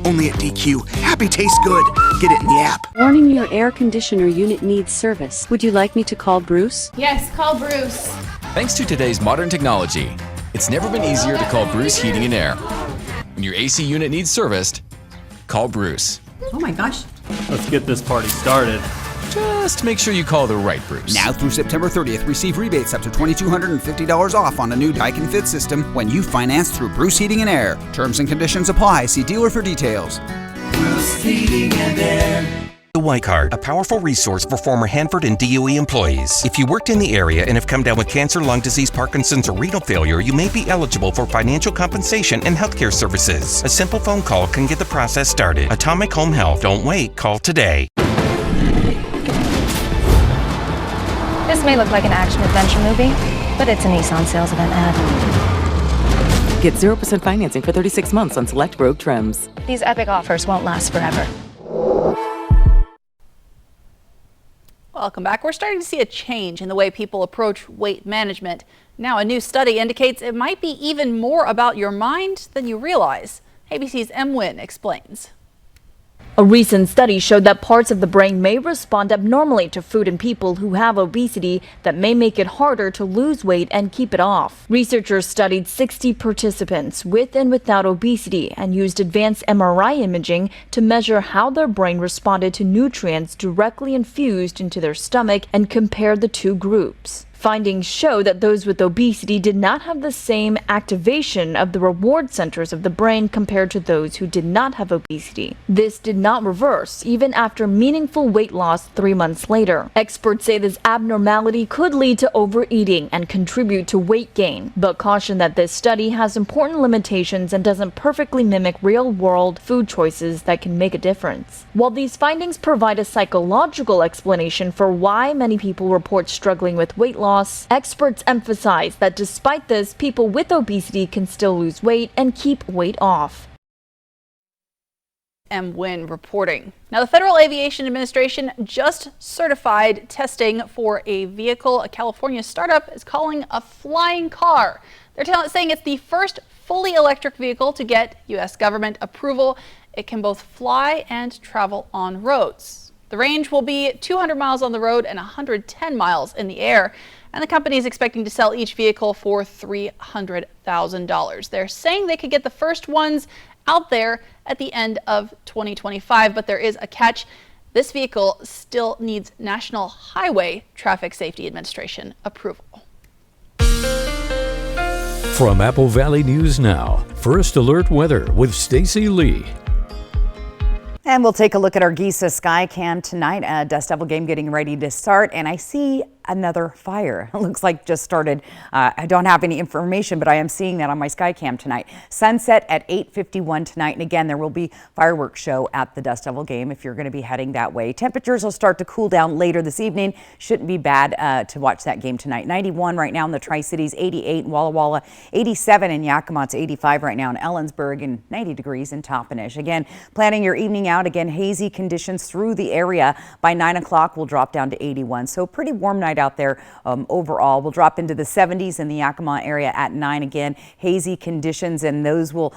Only at DQ. Happy tastes good. Get it in the app. Warning, your air conditioner unit needs service. Would you like me to call Bruce? Yes, call Bruce. Thanks to today's modern technology, it's never been easier to call Bruce Heating and Air. When your AC unit needs serviced, call Bruce. Oh my gosh. Let's get this party started. Just make sure you call the right Bruce. Now through September 30th, receive rebates up to $2,250 off on a new Daikin Fit system when you finance through Bruce Heating and Air. Terms and conditions apply. See dealer for details. Bruce Heating and Air. The White Card, a powerful resource for former Hanford and DOE employees. If you worked in the area and have come down with cancer, lung disease, Parkinson's, or renal failure, you may be eligible for financial compensation and healthcare services. A simple phone call can get the process started. Atomic Home Health. Don't wait. Call today. This may look like an action-adventure movie, but it's a Nissan sales event ad. Get 0% financing for 36 months on select Rogue trims. These epic offers won't last forever. Welcome back. We're starting to see a change in the way people approach weight management. Now, a new study indicates it might be even more about your mind than you realize. ABC's Em Nguyen explains. A recent study showed that parts of the brain may respond abnormally to food in people who have obesity that may make it harder to lose weight and keep it off. Researchers studied 60 participants with and without obesity and used advanced MRI imaging to measure how their brain responded to nutrients directly infused into their stomach and compared the two groups. Findings show that those with obesity did not have the same activation of the reward centers of the brain compared to those who did not have obesity. This did not reverse even after meaningful weight loss 3 months later. Experts say this abnormality could lead to overeating and contribute to weight gain, but caution that this study has important limitations and doesn't perfectly mimic real-world food choices that can make a difference. While these findings provide a psychological explanation for why many people report struggling with weight loss, experts emphasize that despite this, people with obesity can still lose weight and keep weight off. Wynn reporting. Now, the Federal Aviation Administration just certified testing for a vehicle a California startup is calling a flying car. They're saying it's the first fully electric vehicle to get U.S. government approval. It can both fly and travel on roads. The range will be 200 miles on the road and 110 miles in the air. And the company is expecting to sell each vehicle for $300,000. They're saying they could get the first ones out there at the end of 2025, but there is a catch. This vehicle still needs National Highway Traffic Safety Administration approval. From Apple Valley News Now, First Alert Weather with Stacy Lee. And we'll take a look at our Giza sky cam tonight. A Dust Devil game getting ready to start, and I see another fire. It looks like just started. I don't have any information, but I am seeing that on my sky cam tonight. Sunset at 8:51 tonight, and again, there will be fireworks show at the Dust Devil game if you're going to be heading that way. Temperatures will start to cool down later this evening. Shouldn't be bad to watch that game tonight. 91 right now in the Tri-Cities, 88 in Walla Walla, 87 in Yakima, it's 85 right now in Ellensburg, and 90 degrees in Toppenish. Again, planning your evening out. Again, hazy conditions through the area. By 9 o'clock, we'll drop down to 81. So pretty warm night out there overall. We'll drop into the 70s in the Yakima area at 9 again. Hazy conditions, and those will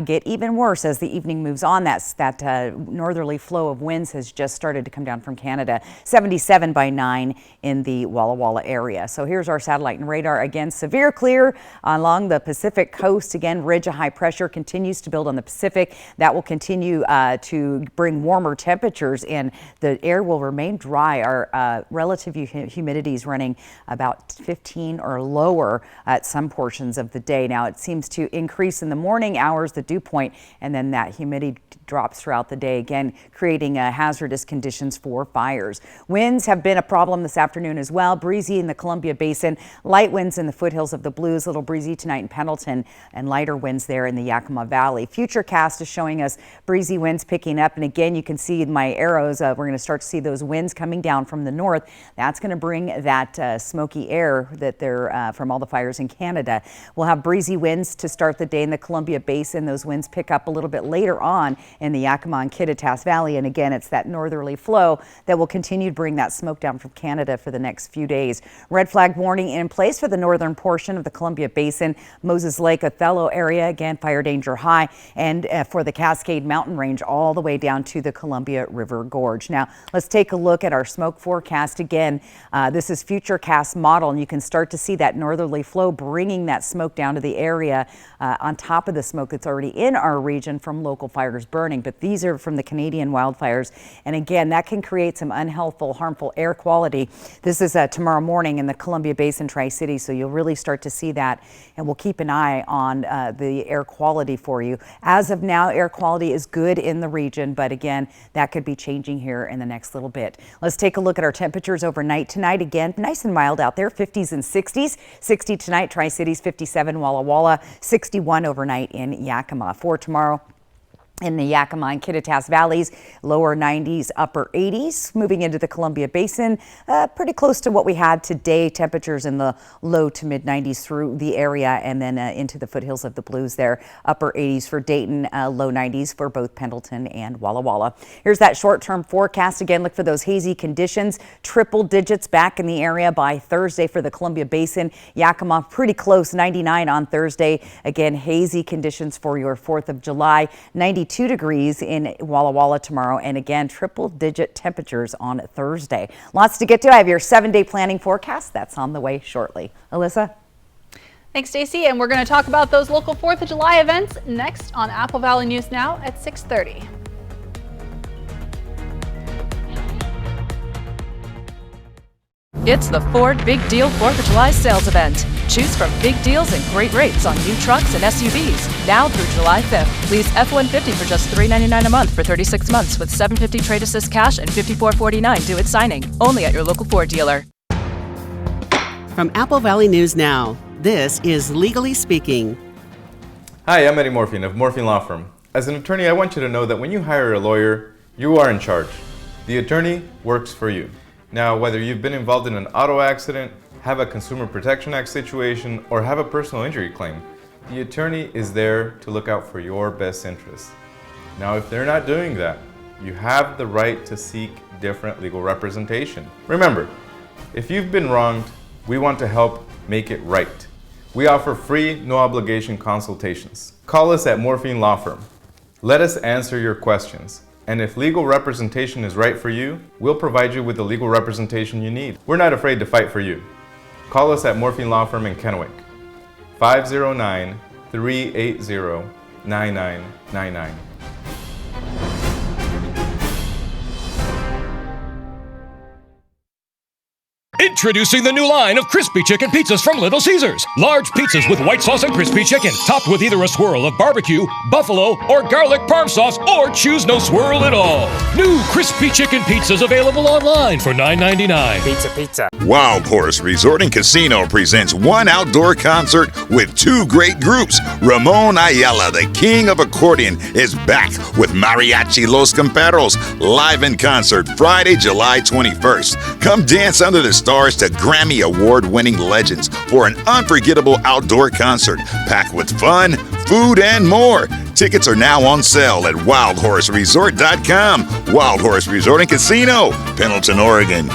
get even worse as the evening moves on. That northerly flow of winds has just started to come down from Canada. 77 by 9 in the Walla Walla area. So here's our satellite and radar. Again, severe clear along the Pacific coast. Again, ridge of high pressure continues to build on the Pacific. That will continue to bring warmer temperatures, and the air will remain dry. Our relative humidity is running about 15 or lower at some portions of the day. Now it seems to increase in the morning hours, the dew point, and then that humidity drops throughout the day, again creating hazardous conditions for fires. Winds have been a problem this afternoon as well. Breezy in the Columbia Basin, light winds in the foothills of the Blues, a little breezy tonight in Pendleton, and lighter winds there in the Yakima Valley. Futurecast is showing us breezy winds picking up, and again you can see my arrows. We're going to start to see those winds coming down from the north. That's going to bring that smoky air that they're from all the fires in Canada. We'll have breezy winds to start the day in the Columbia Basin. Those winds pick up a little bit later on in the Yakima and Kittitas Valley, and again it's that northerly flow that will continue to bring that smoke down from Canada for the next few days. Red flag warning in place for the northern portion of the Columbia Basin, Moses Lake, Othello area, again fire danger high, and for the Cascade Mountain Range all the way down to the Columbia River Gorge. Now let's take a look at our smoke forecast again. This is Futurecast model, and you can start to see that northerly flow bringing that smoke down to the area on top of the smoke that's already in our region from local fires burning. But these are from the Canadian wildfires, and again that can create some unhealthful, harmful air quality. This is tomorrow morning in the Columbia Basin, Tri-Cities, so you'll really start to see that, and we'll keep an eye on the air quality for you. As of now, air quality is good in the region, but again that could be changing here in the next little bit. Let's take a look at our temperatures overnight tonight. Again, nice and mild out there, 50s and 60s. 60 tonight, Tri-Cities, 57 Walla Walla, 61 overnight in Yakima. For tomorrow, in the Yakima and Kittitas Valleys, lower 90s, upper 80s. Moving into the Columbia Basin, pretty close to what we had today. Temperatures in the low to mid 90s through the area, and then into the foothills of the Blues there. Upper 80s for Dayton, low 90s for both Pendleton and Walla Walla. Here's that short-term forecast. Again, look for those hazy conditions. Triple digits back in the area by Thursday for the Columbia Basin. Yakima pretty close, 99 on Thursday. Again, hazy conditions for your 4th of July. 92 degrees in Walla Walla tomorrow, and again triple-digit temperatures on Thursday. Lots to get to. I have your 7-day planning forecast. That's on the way shortly. Alyssa? Thanks, Stacey. And we're going to talk about those local 4th of July events next on Apple Valley News Now at 6:30. It's the Ford Big Deal 4th of July sales event. Choose from big deals and great rates on new trucks and SUVs, now through July 5th. Lease F-150 for just $399 a month for 36 months with $750 trade assist cash and $54.49 due at signing. Only at your local Ford dealer. From Apple Valley News Now, this is Legally Speaking. Hi, I'm Eddie Morphine of Morphine Law Firm. As an attorney, I want you to know that when you hire a lawyer, you are in charge. The attorney works for you. Now, whether you've been involved in an auto accident, have a Consumer Protection Act situation, or have a personal injury claim, the attorney is there to look out for your best interests. Now, if they're not doing that, you have the right to seek different legal representation. Remember, if you've been wronged, we want to help make it right. We offer free, no obligation consultations. Call us at Morphine Law Firm. Let us answer your questions. And if legal representation is right for you, we'll provide you with the legal representation you need. We're not afraid to fight for you. Call us at Morphine Law Firm in Kennewick, 509-380-9999. Introducing the new line of crispy chicken pizzas from Little Caesars. Large pizzas with white sauce and crispy chicken, topped with either a swirl of barbecue, buffalo, or garlic parm sauce, or choose no swirl at all. New crispy chicken pizzas available online for $9.99. Pizza. Wild Horse Resort and Casino presents one outdoor concert with two great groups. Ramon Ayala, the king of accordion, is back with Mariachi Los Camperos live in concert Friday, July 21st. Come dance under the stars to Grammy Award-winning legends for an unforgettable outdoor concert packed with fun, food, and more. Tickets are now on sale at wildhorseresort.com. Wild Horse Resort and Casino, Pendleton, Oregon.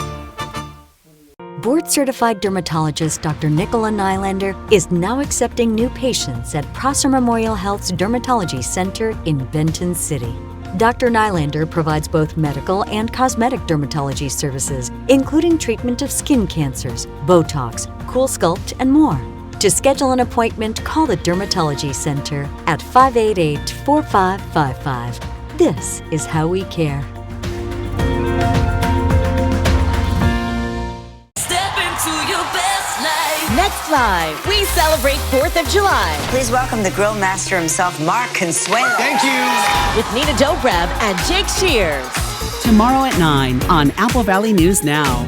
Board-certified dermatologist Dr. Nicola Nylander is now accepting new patients at Prosser Memorial Health's Dermatology Center in Benton City. Dr. Nylander provides both medical and cosmetic dermatology services, including treatment of skin cancers, Botox, Cool Sculpt, and more. To schedule an appointment, call the Dermatology Center at 588-4555. This is how we care. Next Live, we celebrate 4th of July. Please welcome the grill master himself, Mark Consuelo. Thank you. With Nina Dobrev and Jake Shears. Tomorrow at 9 on Apple Valley News Now.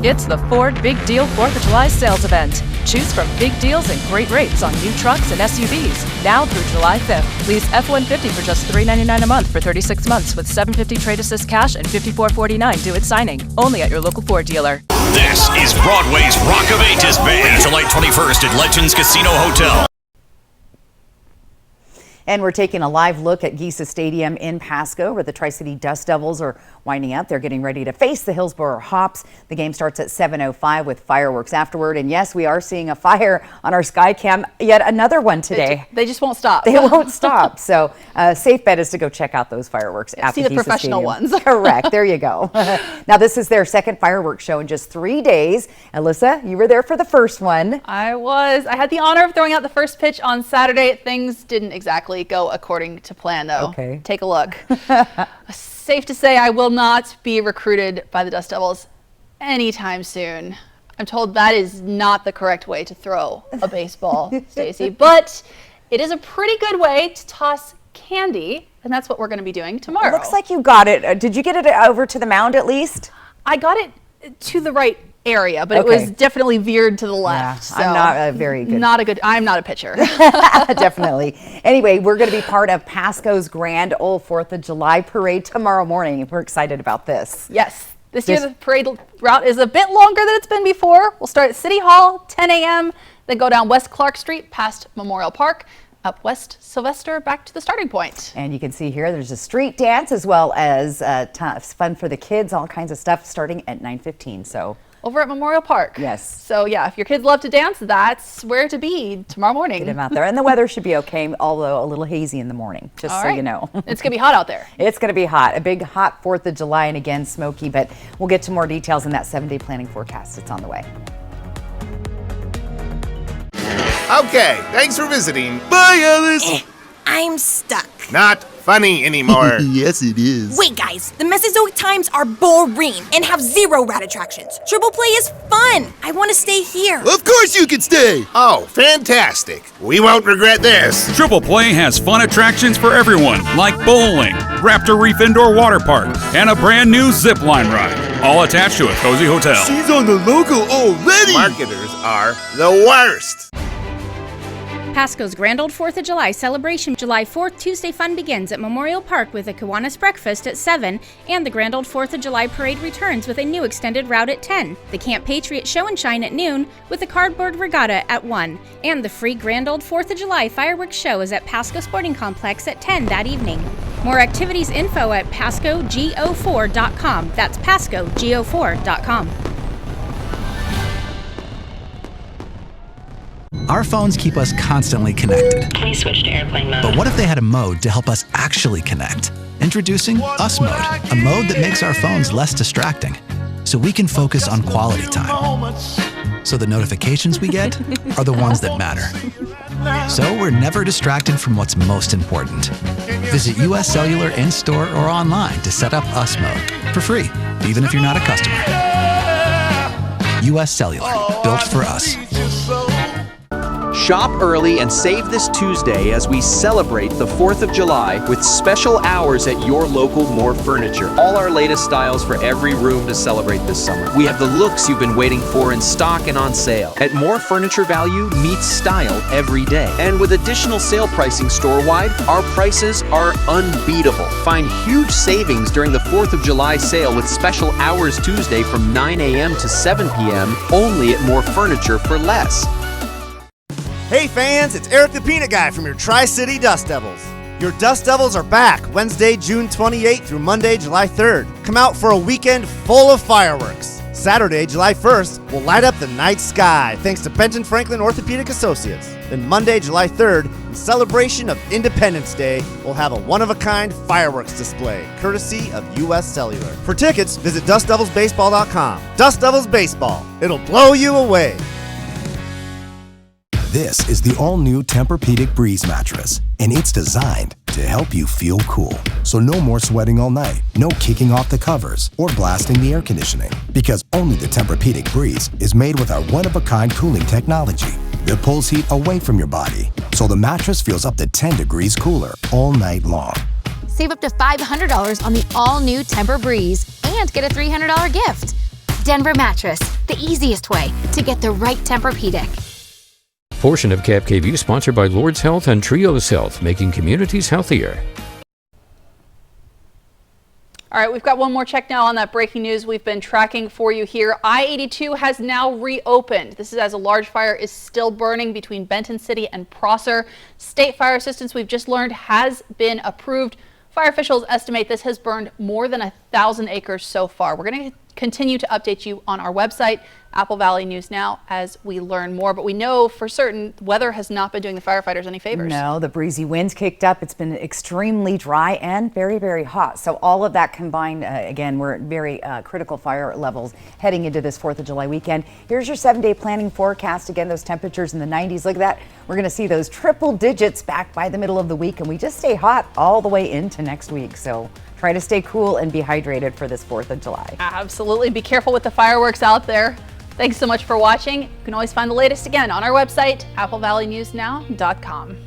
It's the Ford Big Deal 4th of July sales event. Choose from big deals and great rates on new trucks and SUVs, now through July 5th. Lease F-150 for just $399 a month for 36 months with $750 trade assist cash and $54.49 due at signing. Only at your local Ford dealer. This is Broadway's Rock of Ages Band, July 21st at Legends Casino Hotel. And we're taking a live look at Giesa Stadium in Pasco, where the Tri-City Dust Devils are winding up. They're getting ready to face the Hillsboro Hops. The game starts at 7:05 with fireworks afterward. And yes, we are seeing a fire on our sky cam, yet another one today. They just won't stop. They won't stop. So safe bet is to go check out those fireworks at See the the Giesa professional Stadium. ones. Correct. There you go. Now, this is their second fireworks show in just 3 days. Alyssa, you were there for the first one. I was. I had the honor of throwing out the first pitch on Saturday. Things didn't exactly go according to plan, though. Okay. Take a look. Safe to say I will not be recruited by the Dust Devils anytime soon. I'm told that is not the correct way to throw a baseball, Stacey, but it is a pretty good way to toss candy, and that's what we're going to be doing tomorrow. Looks like you got it. Did you get it over to the mound at least? I got it to the right area, but it was definitely veered to the left. Yeah, I'm not a very good. I'm not a pitcher. Definitely. Anyway, we're going to be part of Pasco's Grand Ole 4th of July parade tomorrow morning. We're excited about this. Yes. This year the parade route is a bit longer than it's been before. We'll start at City Hall, 10 a.m., then go down West Clark Street past Memorial Park, up West Sylvester, back to the starting point. And you can see here there's a street dance as well as fun for the kids, all kinds of stuff starting at 9:15. So over at Memorial Park. Yes. So yeah, if your kids love to dance, that's where to be tomorrow morning. Get them out there. And the weather should be okay, although a little hazy in the morning, just all so right. you know. It's going to be hot out there. It's going to be hot. A big hot 4th of July and again smoky, but we'll get to more details in that 7-day planning forecast. It's on the way. Okay, thanks for visiting. Bye, Alice. I'm stuck. Not funny anymore. Yes, it is. Wait, guys, the Mesozoic times are boring and have 0 rad attractions. Triple play is fun. I want to stay here. Of course you can stay. Oh, fantastic. We won't regret this. Triple Play has fun attractions for everyone, like bowling, Raptor Reef Indoor Water Park, and a brand new zip line ride, all attached to a cozy hotel. She's on the logo already. Marketers are the worst. Pasco's Grand Old 4th of July celebration July 4th Tuesday fun begins at Memorial Park with a Kiwanis breakfast at 7, and the Grand Old 4th of July parade returns with a new extended route at 10, the Camp Patriot Show and Shine at noon with a cardboard regatta at 1, and the free Grand Old 4th of July fireworks show is at Pasco Sporting Complex at 10 that evening. More activities info at PascoGO4.com. That's PascoGO4.com. Our phones keep us constantly connected. Please switch to airplane mode. But what if they had a mode to help us actually connect? Introducing Us Mode, a mode that makes our phones less distracting, so we can focus on quality time. So the notifications we get are the ones that matter. So we're never distracted from what's most important. Visit US Cellular in-store or online to set up Us Mode for free, even if you're not a customer. US Cellular, built for us. Shop early and save this Tuesday as we celebrate the 4th of July with special hours at your local More Furniture. All our latest styles for every room to celebrate this summer. We have the looks you've been waiting for in stock and on sale. At More Furniture, value meets style every day. And with additional sale pricing store-wide, our prices are unbeatable. Find huge savings during the 4th of July sale with special hours Tuesday from 9 a.m. to 7 p.m. only at More Furniture for less. Hey fans, it's Eric the Peanut Guy from your Tri-City Dust Devils. Your Dust Devils are back Wednesday, June 28th through Monday, July 3rd. Come out for a weekend full of fireworks. Saturday, July 1st, we'll light up the night sky thanks to Benton Franklin Orthopedic Associates. Then Monday, July 3rd, in celebration of Independence Day, we'll have a one-of-a-kind fireworks display, courtesy of US Cellular. For tickets, visit DustDevilsBaseball.com. Dust Devils Baseball. It'll blow you away. This is the all-new Tempur-Pedic Breeze mattress, and it's designed to help you feel cool. So no more sweating all night, no kicking off the covers, or blasting the air conditioning. Because only the Tempur-Pedic Breeze is made with our one-of-a-kind cooling technology that pulls heat away from your body, so the mattress feels up to 10 degrees cooler all night long. Save up to $500 on the all-new Tempur Breeze and get a $300 gift. Denver Mattress, the easiest way to get the right Tempur-Pedic. Portion of Cap KVU sponsored by Lord's Health and Trios Health, making communities healthier. All right, we've got one more check now on that breaking news we've been tracking for you here. I-82 has now reopened. This is as a large fire is still burning between Benton City and Prosser. State fire assistance, we've just learned, has been approved. Fire officials estimate this has burned more than 1,000 acres so far. We're going to continue to update you on our website, Apple Valley News Now, as we learn more. But we know for certain weather has not been doing the firefighters any favors. No, the breezy winds kicked up. It's been extremely dry and very, very hot. So all of that combined, again, we're at very critical fire levels heading into this 4th of July weekend. Here's your 7-day planning forecast. Again, those temperatures in the 90s. Look at that. We're going to see those triple digits back by the middle of the week, and we just stay hot all the way into next week. So try to stay cool and be hydrated for this 4th of July. Absolutely. Be careful with the fireworks out there. Thanks so much for watching. You can always find the latest again on our website, AppleValleyNewsNow.com.